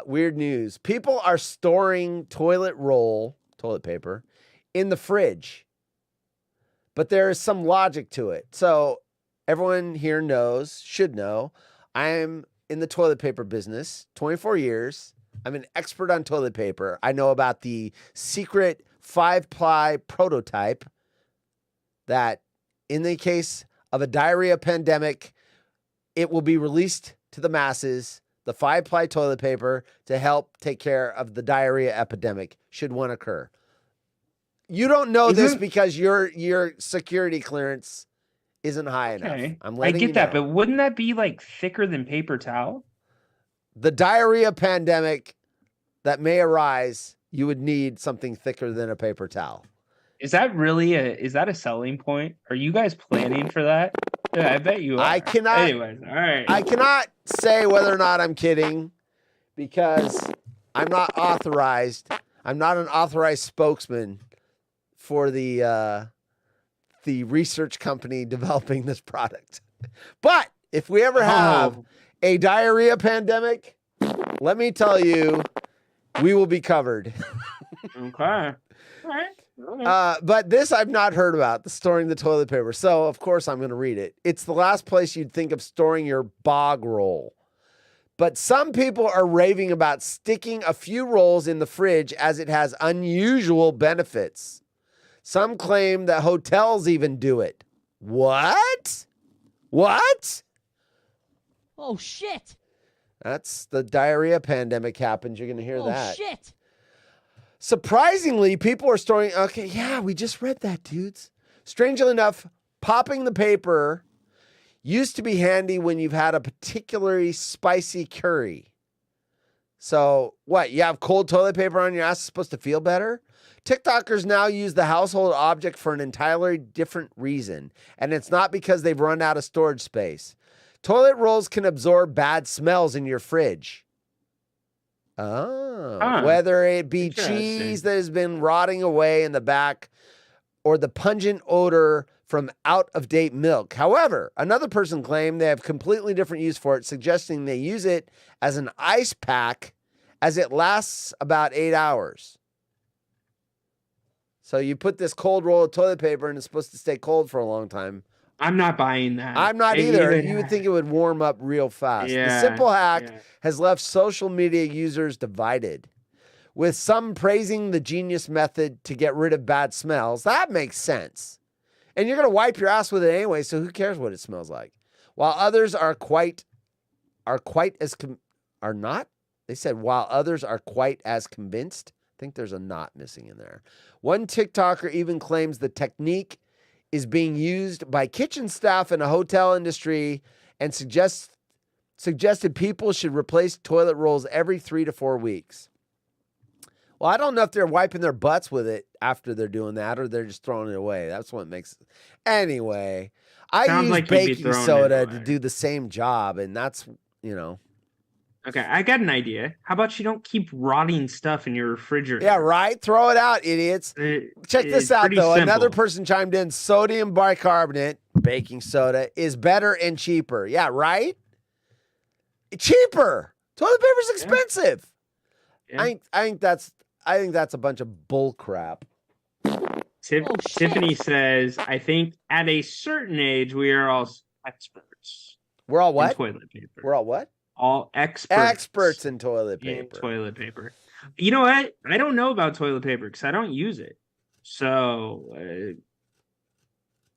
weird news. People are storing toilet paper, in the fridge. But there is some logic to it. So everyone here should know, I'm in the toilet paper business, 24 years. I'm an expert on toilet paper. I know about the secret 5-ply prototype that in the case of a diarrhea pandemic, it will be released to the masses, the 5-ply toilet paper to help take care of the diarrhea epidemic should one occur. You don't know this because your security clearance isn't high enough. Okay. I'm I letting get you that, know. but wouldn't that be like thicker than paper towel? The diarrhea pandemic that may arise, you would need something thicker than a paper towel. Is that really is that a selling point? Are you guys planning for that? Yeah, I bet you are. I cannot. Anyways, all right. I cannot say whether or not I'm kidding because I'm not authorized. I'm not an authorized spokesman for the research company developing this product. But if we ever have a diarrhea pandemic, let me tell you, we will be covered. Okay. All right. But this I've not heard about, the storing the toilet paper. So, of course, I'm going to read it. It's the last place you'd think of storing your bog roll. But some people are raving about sticking a few rolls in the fridge as it has unusual benefits. Some claim that hotels even do it. What? What? Oh, shit. That's the diarrhea pandemic happens. You're going to hear that. Oh, shit. Surprisingly, people are storing. Okay, yeah, we just read that, dudes. Strangely enough, popping the paper used to be handy when you've had a particularly spicy curry. So, what? You have cold toilet paper on your ass, it's supposed to feel better? TikTokers now use the household object for an entirely different reason, and it's not because they've run out of storage space. Toilet rolls can absorb bad smells in your fridge. Oh, whether it be cheese that has been rotting away in the back or the pungent odor from out-of-date milk. However, another person claimed they have completely different use for it, suggesting they use it as an ice pack as it lasts about 8 hours. So you put this cold roll of toilet paper and it's supposed to stay cold for a long time. I'm not buying that. I'm not either. You would think it would warm up real fast. Yeah, the simple hack has left social media users divided, with some praising the genius method to get rid of bad smells. That makes sense. And you're going to wipe your ass with it anyway, so who cares what it smells like? While others are not? They said while others are quite as convinced. I think there's a not missing in there. One TikToker even claims the technique is being used by kitchen staff in a hotel industry and suggested people should replace toilet rolls every 3 to 4 weeks. Well, I don't know if they're wiping their butts with it after they're doing that or they're just throwing it away. That's what makes it. Anyway, I use baking soda to do the same job, and that's, Okay, I got an idea. How about you don't keep rotting stuff in your refrigerator? Yeah, right? Throw it out, idiots. Check this out, though. Simple. Another person chimed in, sodium bicarbonate, baking soda, is better and cheaper. Yeah, right? Cheaper. Toilet paper's expensive. Yeah. I think that's a bunch of bull crap. Tiffany says, I think at a certain age, we are all experts. We're all what? In toilet paper. We're all what? All experts. Experts in toilet paper. In toilet paper. You know what? I don't know about toilet paper because I don't use it. So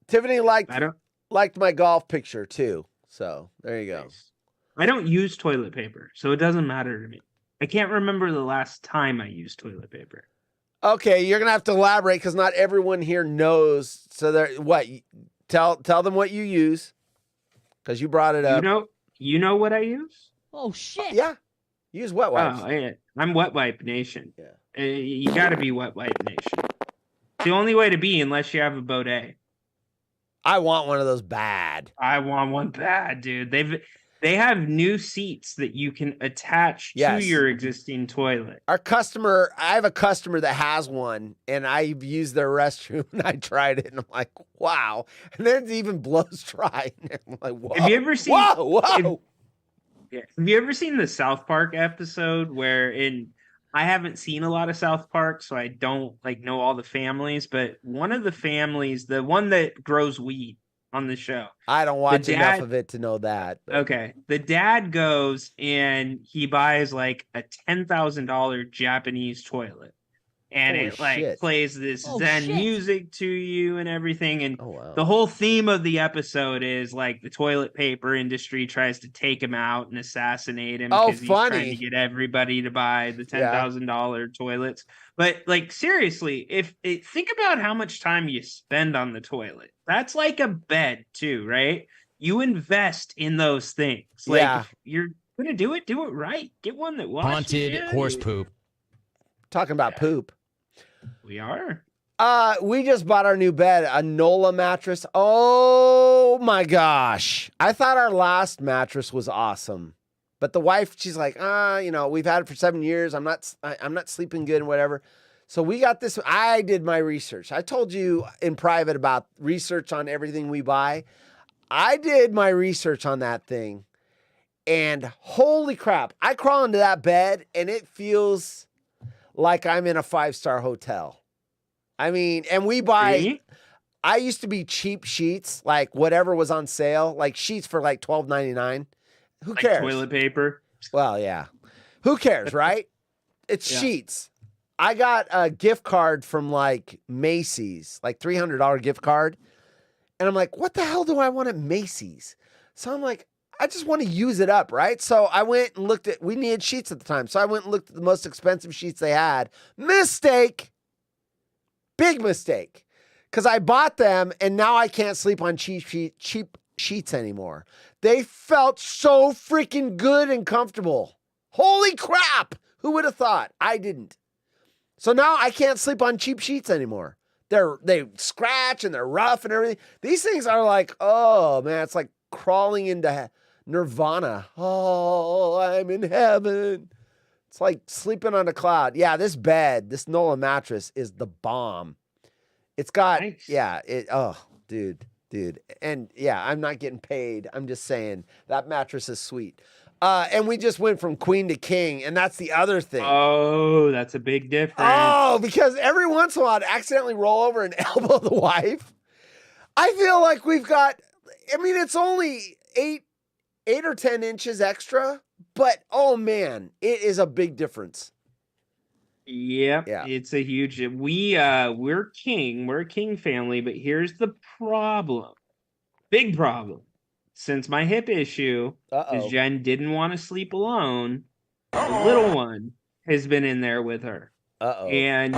Tiffany liked my golf picture too. So there you go. Nice. I don't use toilet paper, so it doesn't matter to me. I can't remember the last time I used toilet paper. Okay, you're gonna have to elaborate because not everyone here knows. So there, what? Tell them what you use because you brought it up. You know what I use? Oh shit! Yeah, use wet wipes. Oh, yeah. I'm Wet Wipe Nation. Yeah, you got to be Wet Wipe Nation. It's the only way to be, unless you have a bidet. I want one of those bad. I want one bad, dude. They have new seats that you can attach to your existing toilet. I have a customer that has one, and I've used their restroom, and I tried it, and I'm like, wow. And then it even blows dry. I'm like, whoa. Have you ever seen? Whoa. Have you ever seen the South Park episode where I haven't seen a lot of South Park, so I don't know all the families, but one of the families, the one that grows weed on the show. I don't watch enough of it to know that. But. Okay. The dad goes and he buys a $10,000 Japanese toilet. And it plays this Zen music to you and everything. And the whole theme of the episode is the toilet paper industry tries to take him out and assassinate him because he's trying to get everybody to buy the $10,000 toilets. But seriously, think about how much time you spend on the toilet. That's like a bed too, right? You invest in those things. If you're gonna do it right. Get one that washes. Haunted horse poop. Talking about poop. We are. We just bought our new bed, a NOLA mattress. Oh my gosh. I thought our last mattress was awesome. But the wife, she's like, we've had it for 7 years. I'm not sleeping good and whatever. So we got this. I did my research. I told you in private about research on everything we buy. I did my research on that thing. And holy crap, I crawl into that bed and it feels like I'm in a 5-star hotel. I mean, and we buy, I used to be cheap sheets, whatever was on sale, sheets for $12.99. Who cares? Toilet paper. Well, yeah. Who cares, right? It's sheets. I got a gift card from Macy's, $300 gift card. And I'm like, what the hell do I want at Macy's? So I'm like, I just want to use it up, right? So I went and looked we needed sheets at the time. So I went and looked at the most expensive sheets they had. Mistake. Big mistake. Because I bought them and now I can't sleep on cheap sheets anymore. They felt so freaking good and comfortable. Holy crap. Who would have thought? I didn't. So now I can't sleep on cheap sheets anymore. They scratch and they're rough and everything. These things are oh man, it's like crawling into Nirvana. Oh, I'm in heaven. It's like sleeping on a cloud. Yeah, this bed, this NOLA mattress is the bomb. It's got, dude. And yeah, I'm not getting paid. I'm just saying that mattress is sweet. And we just went from queen to king, and that's the other thing. Oh, that's a big difference. Oh, because every once in a while I'd accidentally roll over and elbow the wife. I feel like we've got, it's only 8 or 10 inches extra, but oh man, it is a big difference. Yep, yeah. It's a huge. We're a king family, but here's the problem, big problem. Since my hip issue, because Jen didn't want to sleep alone, the little one has been in there with her. And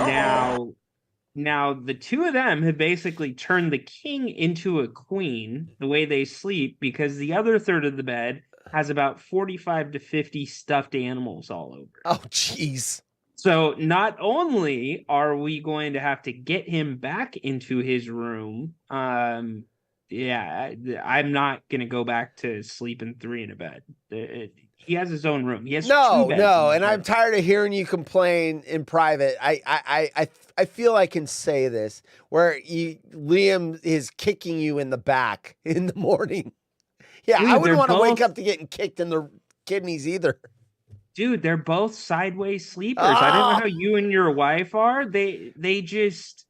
now the two of them have basically turned the king into a queen the way they sleep, because the other third of the bed has about 45 to 50 stuffed animals all over. Oh, jeez. So not only are we going to have to get him back into his room, I'm not going to go back to sleeping 3 in a bed. He has his own room. He has 2 beds. And I'm tired of hearing you complain in private. I feel I can say this, where Liam is kicking you in the back in the morning. Yeah, dude, I wouldn't want to wake up to getting kicked in the kidneys either. Dude, they're both sideways sleepers. I don't know how you and your wife are. They just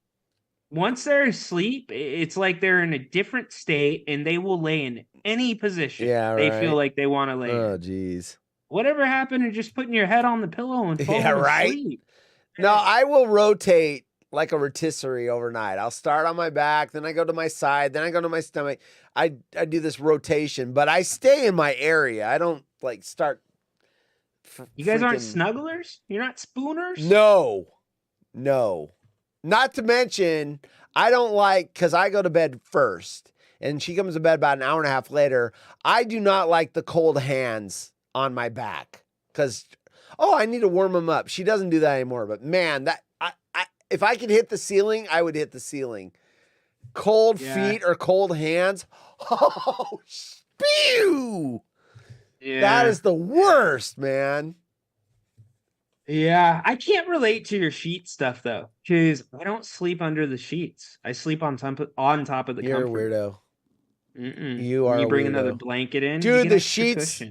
once they're asleep, it's like they're in a different state, and they will lay in any position they feel like they want to lay Oh, in. jeez. Whatever happened to just putting your head on the pillow and falling asleep? No, I will rotate like a rotisserie overnight. I'll start on my back, then I go to my side, then I go to my stomach. I do this rotation, but I stay in my area. I don't like start. You guys aren't snugglers? You're not spooners? No. Not to mention, I don't like, because I go to bed first, and she comes to bed about an hour and a half later. I do not like the cold hands on my back because, I need to warm them up. She doesn't do that anymore. But man, if I could hit the ceiling, I would hit the ceiling. Cold feet or cold hands. Oh, spew. Yeah. That is the worst, man. Yeah, I can't relate to your sheet stuff though, because I don't sleep under the sheets. I sleep on top of the You're comfort. a weirdo. Mm-mm. You are. You bring a weirdo. another blanket in, dude. The sheets.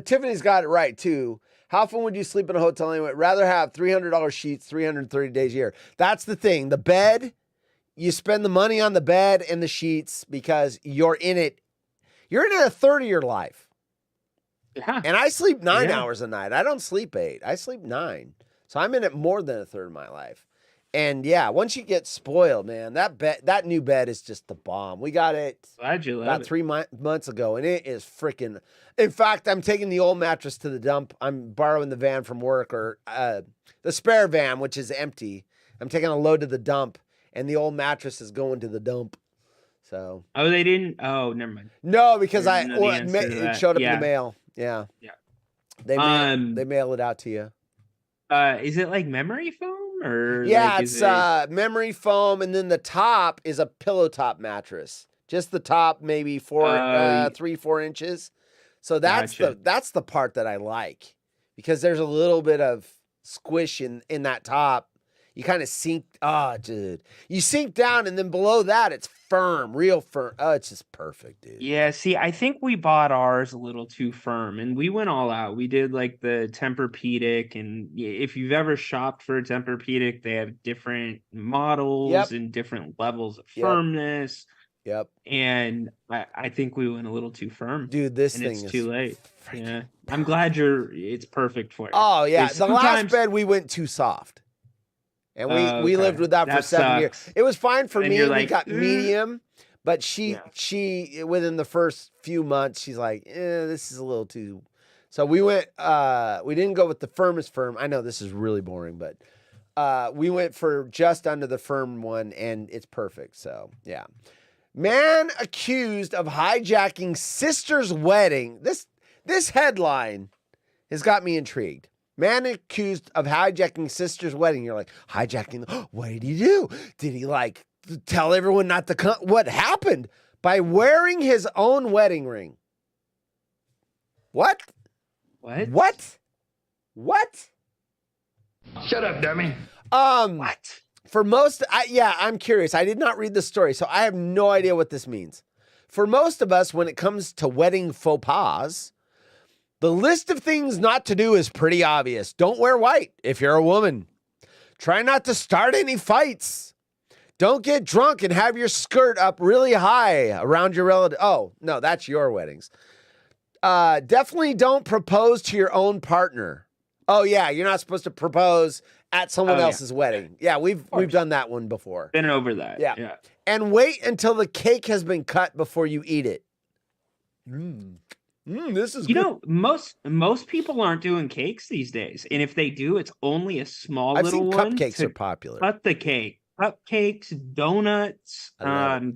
Tiffany's got it right too. How often would you sleep in a hotel anyway? Rather have $300 sheets, 330 days a year. That's the thing. The bed, you spend the money on the bed and the sheets because you're in it. You're in it a third of your life. Yeah. And I sleep 9 hours a night. I don't sleep 8. I sleep 9. So I'm in it more than a third of my life. And yeah, once you get spoiled, man, that new bed is just the bomb. We got it Glad you love about it. 3 months ago, and it is freaking. In fact, I'm taking the old mattress to the dump. I'm borrowing the van from work, or the spare van, which is empty. I'm taking a load to the dump, and the old mattress is going to the dump. So. Oh, they didn't. Oh, never mind. No, because it showed up in the mail. Yeah. They mail it out to you. Is it like memory foam or? Yeah, it's memory foam, and then the top is a pillow top mattress. Just the top, maybe 3-4 inches. So that's the part that I like, because there's a little bit of squish in that top. You kind of sink. Oh, dude, you sink down, and then below that, it's firm, real firm. Oh, it's just perfect, dude. Yeah, see, I think we bought ours a little too firm, and we went all out. We did like the Tempur-Pedic, and if you've ever shopped for a Tempur-Pedic, they have different models and different levels of firmness. Yep. And I think we went a little too firm. Dude, this and thing it's is too late. Yeah. I'm glad it's perfect for you. Oh, yeah. The last bed, we went too soft. And we lived with that for 7 years. It was fine for me. We got medium, but she within the first few months, she's like, this is a little too. So we went. We didn't go with the firmest firm. I know this is really boring, but we went for just under the firm one, and it's perfect. So yeah, man accused of hijacking sister's wedding. This headline has got me intrigued. Man accused of hijacking sister's wedding. You're like, hijacking? What did he do? Did he like tell everyone not to come? What happened? By wearing his own wedding ring. What? Shut up, dummy. What? For most, I'm curious. I did not read the story, so I have no idea what this means. For most of us, when it comes to wedding faux pas, the list of things not to do is pretty obvious. Don't wear white if you're a woman. Try not to start any fights. Don't get drunk and have your skirt up really high around your relative. Oh, no, that's your weddings. Definitely don't propose to your own partner. Oh, yeah, you're not supposed to propose at someone else's wedding. Yeah, we've done that one before. Been over that. Yeah. And wait until the cake has been cut before you eat it. This is good. Most people aren't doing cakes these days, and if they do, it's only a small I've little seen one. Cupcakes are popular. Cut the cake, cupcakes, donuts,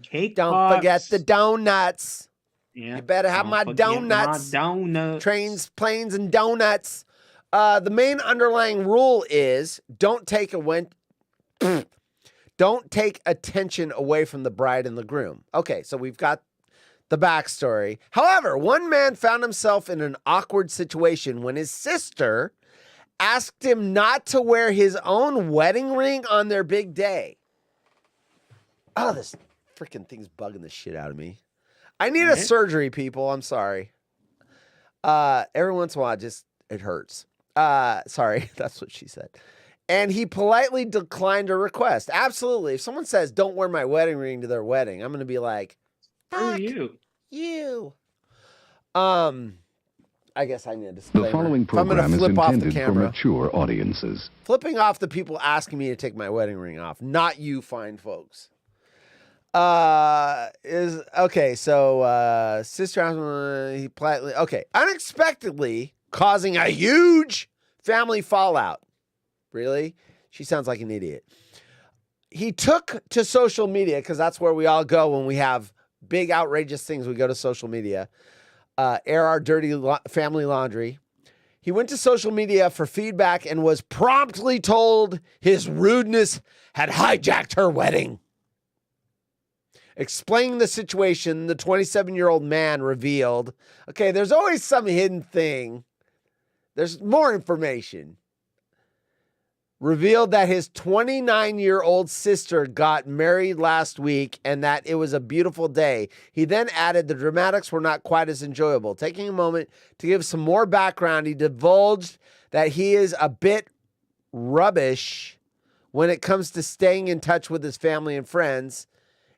cake. Don't forget the donuts. Yeah, you better have my donuts. Trains, planes, and donuts. The main underlying rule is don't take attention away from the bride and the groom. Okay, so we've got the backstory. However, one man found himself in an awkward situation when his sister asked him not to wear his own wedding ring on their big day. Oh, this freaking thing's bugging the shit out of me. I need a surgery, people. I'm sorry. Every once in a while, it hurts. Sorry, that's what she said. And he politely declined her request. Absolutely. If someone says, don't wear my wedding ring to their wedding, I'm going to be like, Fuck you. I guess I need a The disclaimer. following If I'm gonna program is flip off the intended for camera. mature audiences. Flipping off the people asking me to take my wedding ring off, not you fine folks. Sister, he politely, unexpectedly causing a huge family fallout. Really? She sounds like an idiot. He took to social media, because that's where we all go when we have big outrageous things. We go to social media, air our dirty family laundry. He went to social media for feedback and was promptly told his rudeness had hijacked her wedding. Explaining the situation, the 27-year-old man revealed, okay, there's always some hidden thing. There's more information. Revealed that his 29-year-old sister got married last week and that it was a beautiful day. He then added the dramatics were not quite as enjoyable. Taking a moment to give some more background, he divulged that he is a bit rubbish when it comes to staying in touch with his family and friends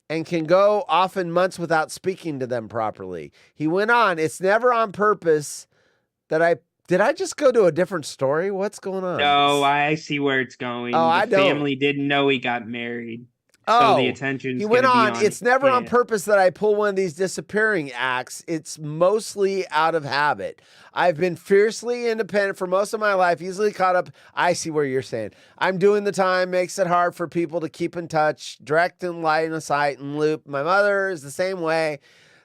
and can go often months without speaking to them properly. He went on, it's never on purpose that Did I just go to a different story? What's going on? No, I see where it's going. Oh, the family didn't know he got married. Oh, so the attention. He went on. It's never on purpose that I pull one of these disappearing acts. It's mostly out of habit. I've been fiercely independent for most of my life, easily caught up. I see where you're saying. I'm doing the time, makes it hard for people to keep in touch, direct and line of sight and loop. My mother is the same way.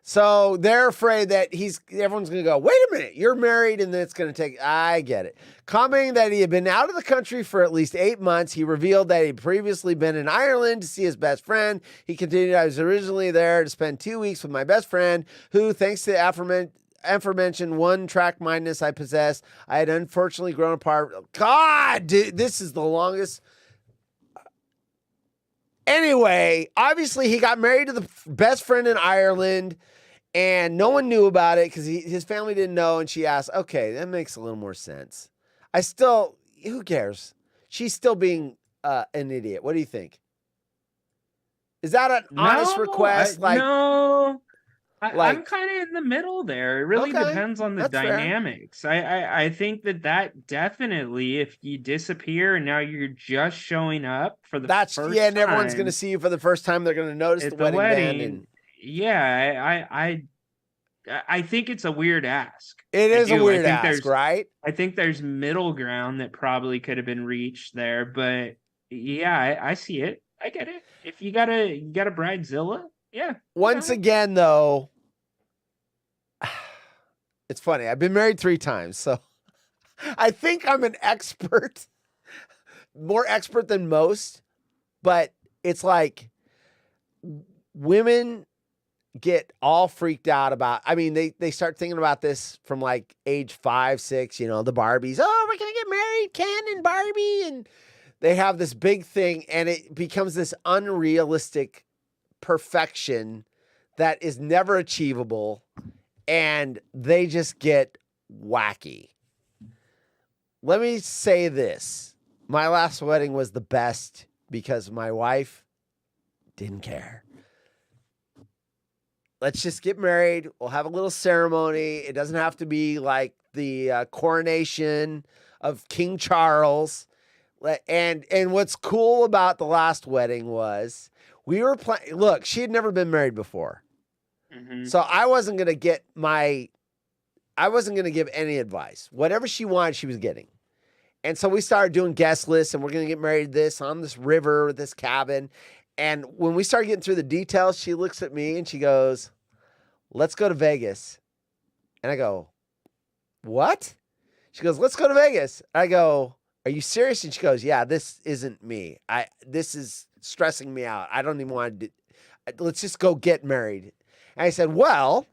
So they're afraid that everyone's going to go, wait a minute, you're married, and then it's going to take, I get it. Commenting that he had been out of the country for at least 8 months, he revealed that he'd previously been in Ireland to see his best friend. He continued, I was originally there to spend 2 weeks with my best friend, who, thanks to the aforementioned one-track mindedness I possess, I had unfortunately grown apart. God, dude, this is the longest. Anyway, obviously he got married to the best friend in Ireland, and no one knew about it because his family didn't know. And she asked, okay, that makes a little more sense. Who cares? She's still being an idiot. What do you think? Is that an honest request? No. I'm kind of in the middle there. It really depends on the dynamics. I think that definitely, if you disappear and now you're just showing up for the first time. Yeah, and everyone's going to see you for the first time. They're going to notice the wedding band. And... Yeah, I think it's a weird ask. It is a weird ask, right? I think there's middle ground that probably could have been reached there, but yeah, I see it. I get it. If you got a bridezilla, yeah. Once again, though, it's funny. I've been married 3 times, so I think I'm an expert, more expert than most, but it's like women get all freaked out about, they start thinking about this from like age 5, 6, the Barbies. Oh, we're going to get married, Ken and Barbie. And they have this big thing, and it becomes this unrealistic perfection that is never achievable, and they just get wacky. Let me say this. My last wedding was the best because my wife didn't care. Let's just get married. We'll have a little ceremony. It doesn't have to be like the coronation of King Charles. And what's cool about the last wedding was we were playing. Look, she had never been married before. Mm-hmm. So I wasn't going to give any advice. Whatever she wanted, she was getting. And so we started doing guest lists, and we're going to get married on this river, this cabin. And when we started getting through the details, she looks at me and she goes, let's go to Vegas. And I go, what? She goes, let's go to Vegas. I go, are you serious? And she goes, yeah, this isn't me. This is stressing me out. I don't even want to let's just go get married. And I said, well,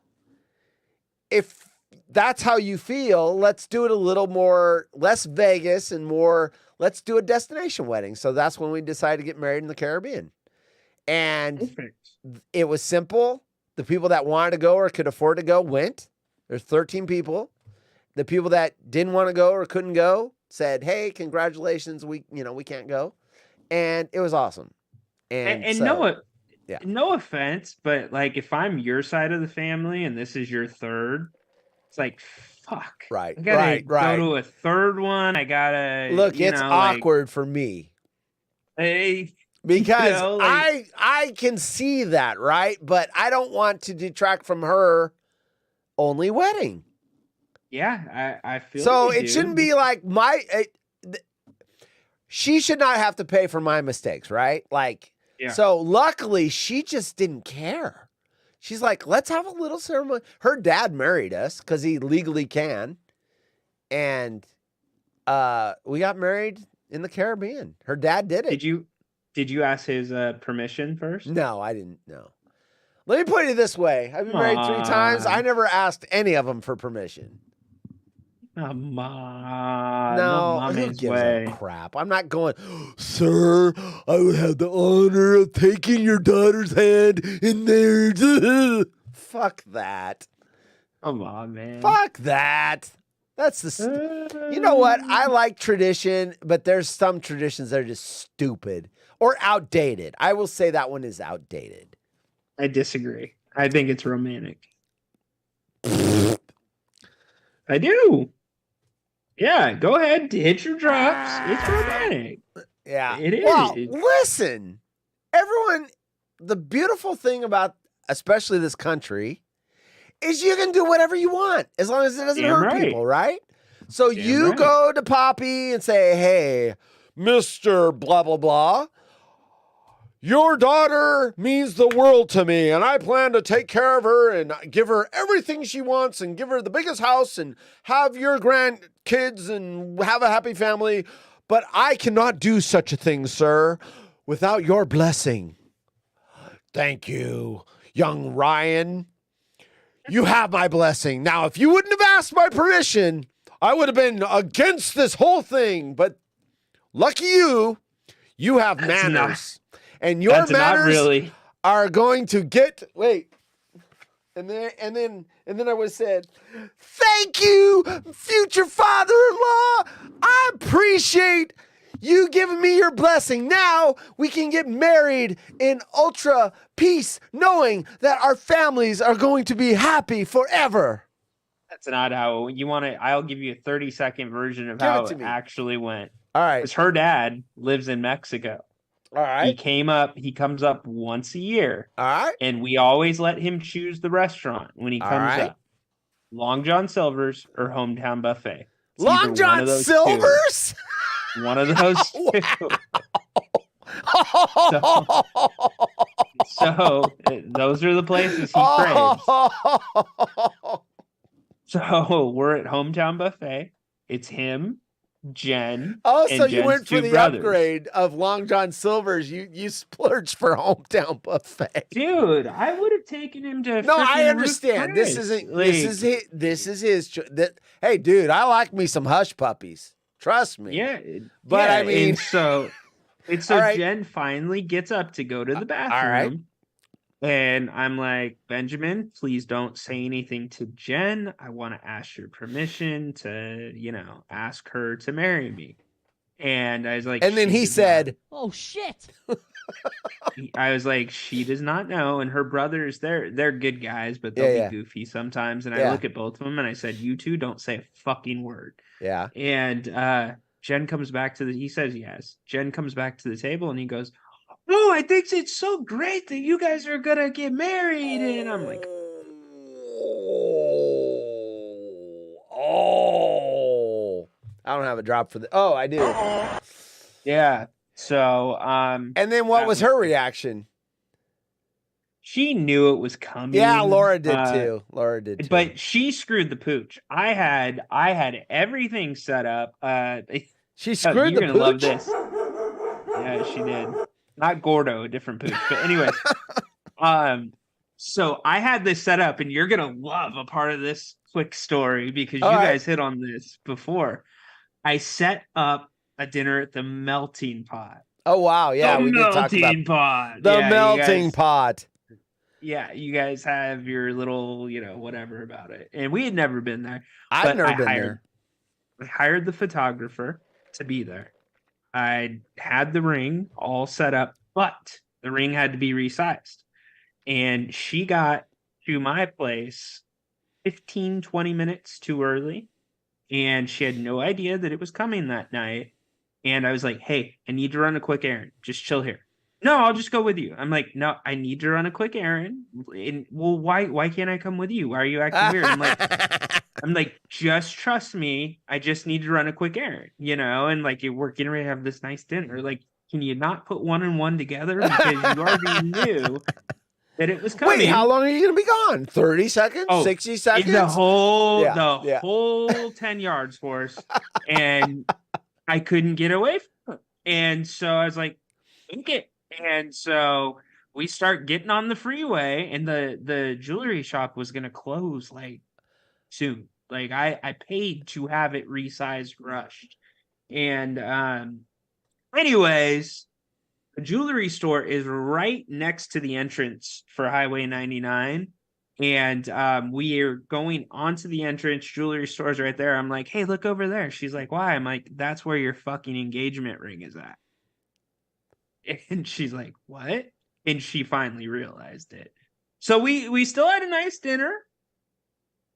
if that's how you feel, let's do it a little more, less Vegas and more, let's do a destination wedding. So that's when we decided to get married in the Caribbean. And it was simple. The people that wanted to go or could afford to go went. There's 13 people. The people that didn't want to go or couldn't go, said, "Hey, congratulations. We can't go," and it was awesome. And so, yeah. No offense, but like if I'm your side of the family and this is your third, it's like fuck. Right. I gotta go to a third one. I gotta look. It's awkward for me. Because I can see that, right? But I don't want to detract from her only wedding. Yeah, I feel so. It shouldn't be like she should not have to pay for my mistakes, right? Like, so luckily she just didn't care. She's like, let's have a little ceremony. Her dad married us because he legally can, and we got married in the Caribbean. Her dad did it. Did you ask his permission first? No, I didn't. No. Let me put it this way. I've been married 3 times. I never asked any of them for permission. Come on. No, who gives a crap? I'm not going, sir, I would have the honor of taking your daughter's hand in there. Fuck that. Come on, man. Fuck that. That's the... You know what? I like tradition, but there's some traditions that are just stupid or outdated. I will say that one is outdated. I disagree. I think it's romantic. I do. Yeah, go ahead. Hit your drops. It's romantic. Yeah. It is. Well, listen, everyone, the beautiful thing about especially this country is you can do whatever you want as long as it doesn't hurt people, right? So you go to Poppy and say, hey, Mr. Blah, blah, blah. Your daughter means the world to me, and I plan to take care of her and give her everything she wants and give her the biggest house and have your grandkids and have a happy family. But I cannot do such a thing, sir, without your blessing. Thank you, young Ryan. You have my blessing. Now, if you wouldn't have asked my permission, I would have been against this whole thing. But lucky you have manners. And your manners are going to get and then I would have said, thank you, future father-in-law. I appreciate you giving me your blessing. Now we can get married in ultra peace, knowing that our families are going to be happy forever. That's not how you want it. I'll give you a 30-second version of how it actually went. All right. Because her dad lives in Mexico. All right. He comes up once a year. All right. And we always let him choose the restaurant when he comes up. Long John Silver's or Hometown Buffet. It's Long John Silver's? One of those two. So those are the places he craves. So we're at Hometown Buffet. It's him, Jen. Oh, so you Jen's went for the brothers. upgrade of Long John Silver's. You splurged for Hometown Buffet, dude. I would have taken him to. No, I understand. This isn't. This is his. Hey, dude, I like me some hush puppies. Trust me. Yeah, but I mean, and so Jen finally gets up to go to the bathroom. All right. And I'm like, Benjamin, please don't say anything to Jen. I want to ask your permission to, ask her to marry me. And I was like, and then he said, oh shit. I was like, she does not know. And her brothers, they're good guys, but they'll be goofy sometimes. And I look at both of them and I said, you two don't say a fucking word. Yeah. And Jen comes back he says yes. Jen comes back to the table and he goes, oh, I think it's so great that you guys are gonna get married. And I'm like, I don't have a drop for the. Oh, I do. Yeah. So, and then what was her reaction? She knew it was coming. Yeah, Laura did too. But she screwed the pooch. I had everything set up. She screwed the pooch. You're gonna love this. Yeah, she did. Not Gordo, a different pooch. But anyway, so I had this set up, and you're gonna love a part of this quick story because you guys hit on this before. I set up a dinner at the Melting Pot. Oh wow, yeah, we did talk about the Melting Pot. Yeah, you guys have your little, whatever about it, and we had never been there. I've never been there. I hired the photographer to be there. I had the ring all set up, but the ring had to be resized. And she got to my place 15, 20 minutes too early. And she had no idea that it was coming that night. And I was like, hey, I need to run a quick errand. Just chill here. No, I'll just go with you. I'm like, no, I need to run a quick errand. And, well, why can't I come with you? Why are you acting weird? I'm like, just trust me. I just need to run a quick errand, you know? And like, we're getting ready to have this nice dinner. Like, can you not put one and one together? Because you already knew that it was coming. Wait, how long are you going to be gone? 30 seconds? 60 seconds? The whole 10 yards for us. And I couldn't get away from it. And so I was like, okay. And so we start getting on the freeway, and the jewelry shop was going to close like soon. Like I paid to have it resized, rushed. And anyways, the jewelry store is right next to the entrance for Highway 99. And we are going onto the entrance. Jewelry store's right there. I'm like, hey, look over there. She's like, why? I'm like, that's where your fucking engagement ring is at. And she's like, what? And she finally realized it. So we still had a nice dinner.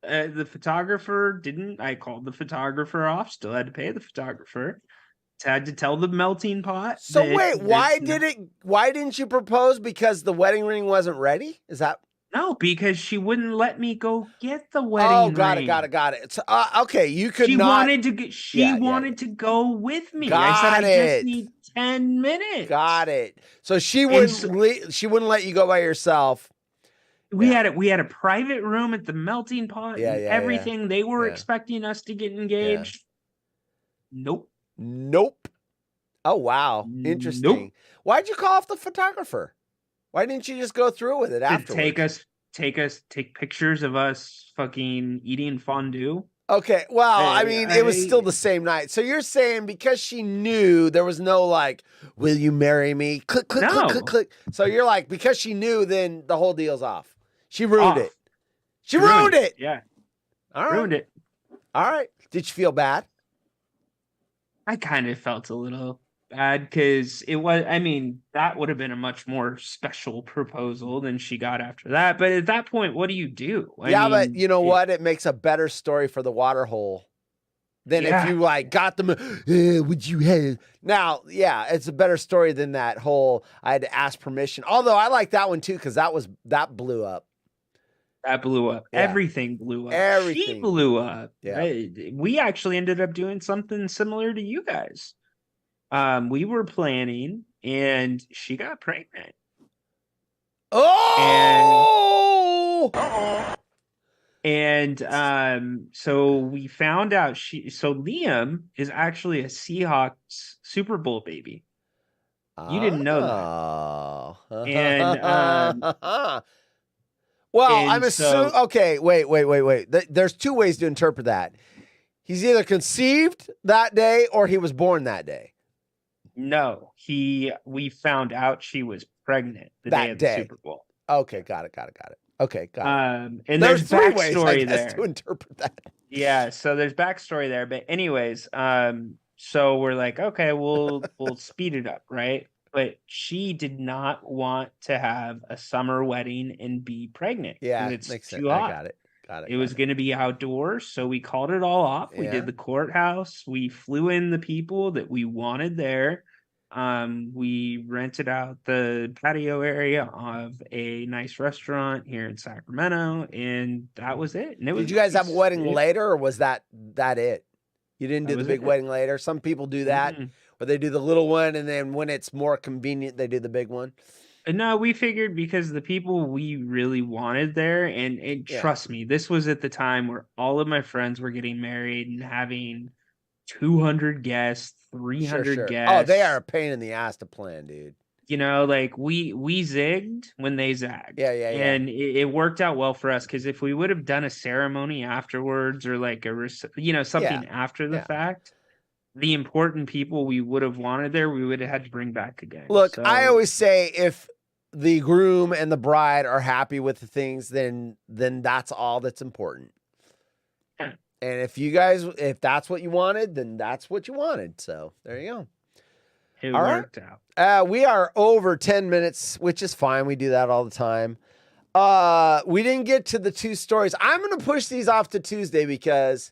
The photographer didn't. I called the photographer off. Still had to pay the photographer. Had to tell the melting pot. So wait, why didn't you propose? Because the wedding ring wasn't ready? Is that? No, because she wouldn't let me go get the wedding ring. Oh, got it. So, okay, you could she not. Wanted to get, she wanted to go with me. I said, I just need 10 minutes. Got it. So she wouldn't. She wouldn't let you go by yourself. We had a private room at the melting pot. And everything. They were expecting us to get engaged. Nope. Oh wow, interesting. Nope. Why'd you call off the photographer? Why didn't you just go through with it afterwards? Take pictures of us fucking eating fondue. Okay, well, I mean, it was still the same night. So you're saying because she knew there was no like, will you marry me? Click, click, click, click, click. So you're like, because she knew, then the whole deal's off. She ruined it. She ruined it. Yeah. All right. Ruined it. All right. Did you feel bad? I kind of felt a little bad because it was, I mean, that would have been a much more special proposal than she got after that. But at that point, what do you do? I mean, but you know what? It makes a better story for the water hole than if you like got them. Would you have now? Yeah, it's a better story than that whole I had to ask permission. Although I like that one too because that blew up. That blew up. Yeah. Everything blew up. Everything. She blew up. Yeah. We actually ended up doing something similar to you guys. We were planning, and she got pregnant. Oh! And so we found out so Liam is actually a Seahawks Super Bowl baby. You didn't know that. And well, I'm assuming. Okay, wait. There's two ways to interpret that. He's either conceived that day or he was born that day. No, we found out she was pregnant the day of the Super Bowl. Okay, got it. Okay, got it. And there's three ways, backstory there to interpret that. Yeah, so there's backstory there. But anyways, so we're like, okay, we'll speed it up, right? But she did not want to have a summer wedding and be pregnant. Yeah, it's makes too sense. hot. I got it. It was going to be outdoors, so we called it all off. We did the courthouse. We flew in the people that we wanted there. We rented out the patio area of a nice restaurant here in Sacramento, and that was it. And did you guys have a wedding later, or was that it? You didn't do the big wedding later? Some people do that, where they do the little one, and then when it's more convenient, they do the big one. No, we figured because the people we really wanted there, and trust me, this was at the time where all of my friends were getting married and having 200 guests, 300 guests. Oh, they are a pain in the ass to plan, dude. You know, like we zigged when they zagged. Yeah. And it worked out well for us because if we would have done a ceremony afterwards or like something after the fact, the important people we would have wanted there, we would have had to bring back again. Look, I always say if the groom and the bride are happy with the things, then that's all that's important. Yeah. And if that's what you wanted, then that's what you wanted. So there you go. It All worked right. out. We are over 10 minutes, which is fine. We do that all the time. We didn't get to the 2 stories. I'm going to push these off to Tuesday because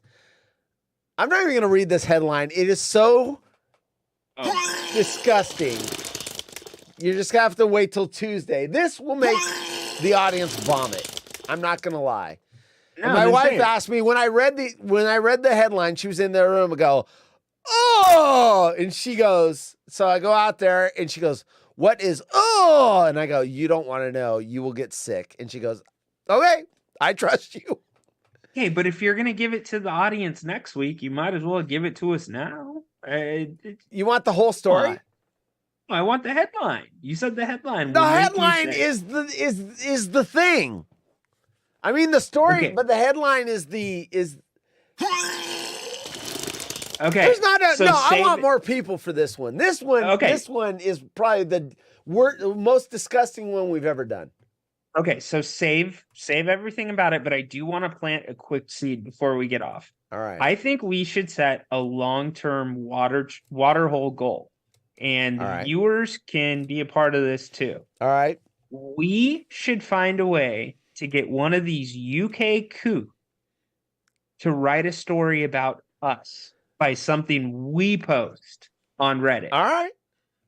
I'm not even going to read this headline. It is so disgusting. You're just going to have to wait till Tuesday. This will make the audience vomit. I'm not going to lie. No, And my wife asked me when I read the headline, she was in their room and go, "Oh," and she goes, so I go out there and she goes, "What is oh?" And I go, "You don't want to know. You will get sick." And she goes, "Okay, I trust you." Hey, but if you're going to give it to the audience next week, you might as well give it to us now. You want the whole story? I want the headline. You said the headline. The headline is the thing. I mean the story, but the headline is okay. There's not I want more people for this one. This one is probably the most disgusting one we've ever done. Okay, so save everything about it, but I do want to plant a quick seed before we get off. All right. I think we should set a long-term water hole goal, and viewers can be a part of this too. All right. We should find a way to get one of these UK coup to write a story about us by something we post on Reddit. All right.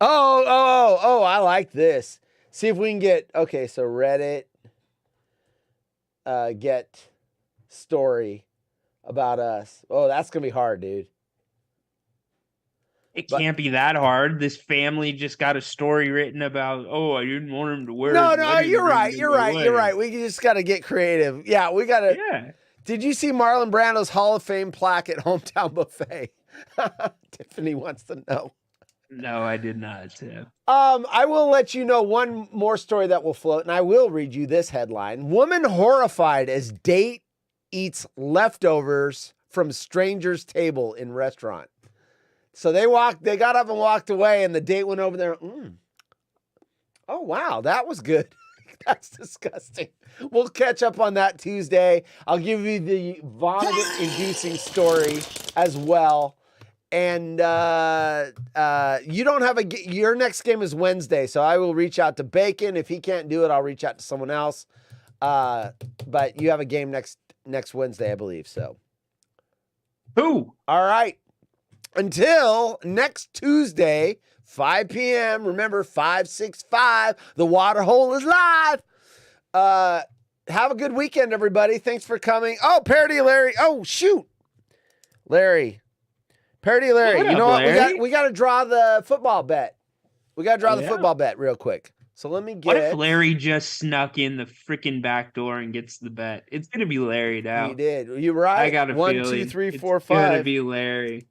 Oh, I like this. See if we can get, okay, so Reddit, get story about us. Oh, that's going to be hard, dude. It can't be that hard. This family just got a story written about, I didn't want him to wear No, his wedding you're ring right. to You're the right. wedding. You're right. We just got to get creative. Yeah, we got to. Yeah. Did you see Marlon Brando's Hall of Fame plaque at Hometown Buffet? Tiffany wants to know. No, I did not, Tim. I will let you know one more story that will float, and I will read you this headline. Woman horrified as date eats leftovers from stranger's table in restaurant. So they got up and walked away, and the date went over there. Oh, wow, that was good. That's disgusting. We'll catch up on that Tuesday. I'll give you the vomit-inducing story as well. And you don't have your next game is Wednesday, so I will reach out to Bacon. If he can't do it, I'll reach out to someone else. But you have a game next Wednesday, I believe. So, who? All right. Until next Tuesday, 5 p.m. Remember, 565. The water hole is live. Have a good weekend, everybody. Thanks for coming. Oh, Parody Larry. Oh, shoot. Larry. Parody Larry. What you know up, what? Larry? We got to draw the football bet. We got to draw the football bet real quick. So let me get What if Larry just snuck in the freaking back door and gets the bet? It's going to be Larry now. He did. You're right. I got a 1, feeling 2, 3, it's 4, going 5. to be Larry.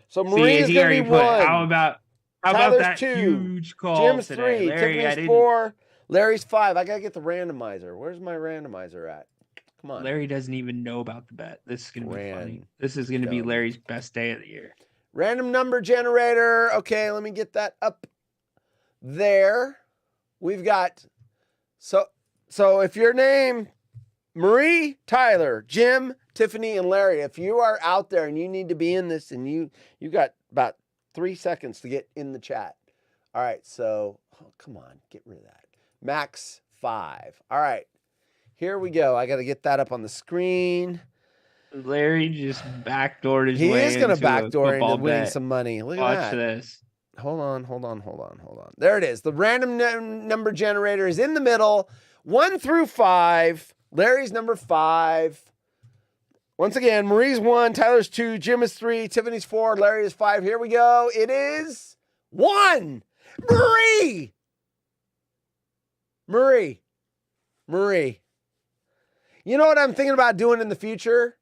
So Maria's going to be 1. How about Tyler's that 2. huge call Jim's today? 3. Larry, Tiffany's 4. Larry's 5. I got to get the randomizer. Where's my randomizer at? Come on. Larry doesn't even know about the bet. This is going to be funny. This is going to be Larry's best day of the year. Random number generator. Okay, let me get that up there. We've got, so if your name, Marie, Tyler, Jim, Tiffany, and Larry, if you are out there and you need to be in this and you got about 3 seconds to get in the chat. All right, so, come on, get rid of that. Max 5. All right, here we go. I got to get that up on the screen. Larry just backdoored his way. He is going to into backdoor a into football winning bet. some money. Look Watch at that. this. Hold on. There it is. The random number generator is in the middle. 1 through 5. Larry's number 5. Once again, Marie's 1, Tyler's 2, Jim is 3, Tiffany's 4, Larry is 5. Here we go. It is 1. Marie. You know what I'm thinking about doing in the future?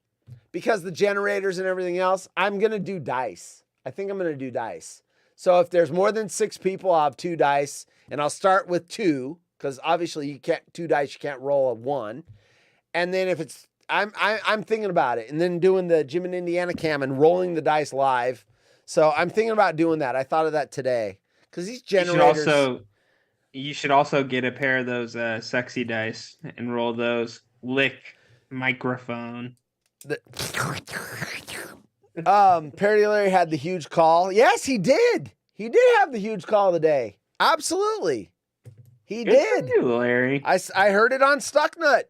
Because the generators and everything else, I'm going to do dice. I think I'm going to do dice. So if there's more than 6 people, I'll have 2 dice. And I'll start with 2, because obviously you can't 2 dice, you can't roll a 1. And then if it's, I'm thinking about it. And then doing the Jim and Indiana cam and rolling the dice live. So I'm thinking about doing that. I thought of that today. Because these generators... You should also get a pair of those sexy dice and roll those. Lick microphone. Parody Larry had the huge call. Yes, he did. He did have the huge call of the day. Absolutely. He Good did. for you, Larry. I heard it on Stucknut.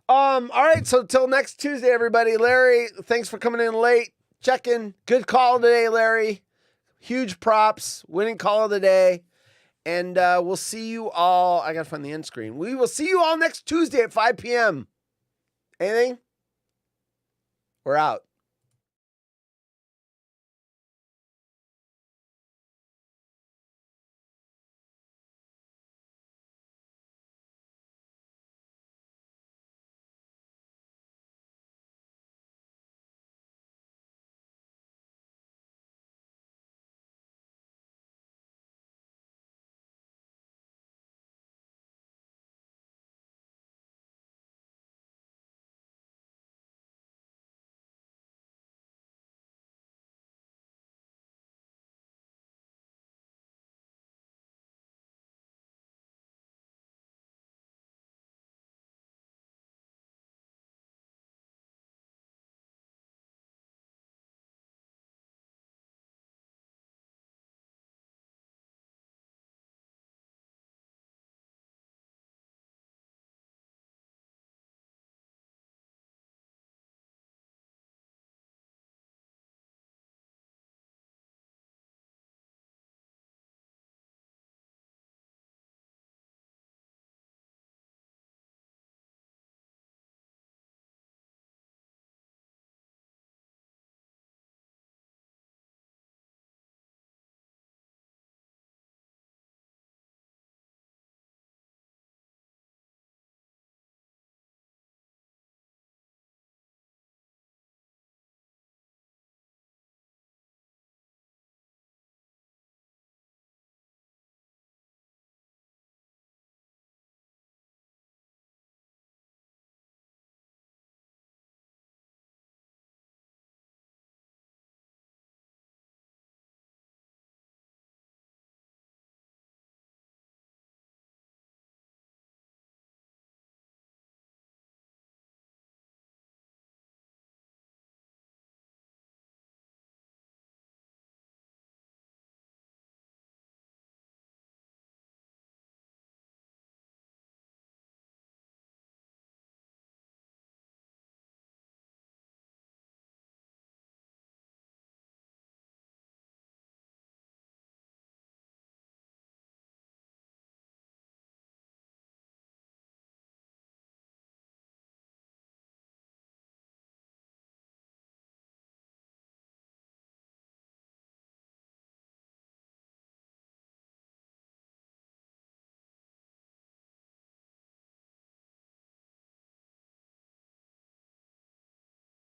All right, so till next Tuesday, everybody. Larry, thanks for coming in late. Checking. Good call today, Larry. Huge props. Winning call of the day. And we'll see you all. I got to find the end screen. We will see you all next Tuesday at 5 p.m. Anything? We're out.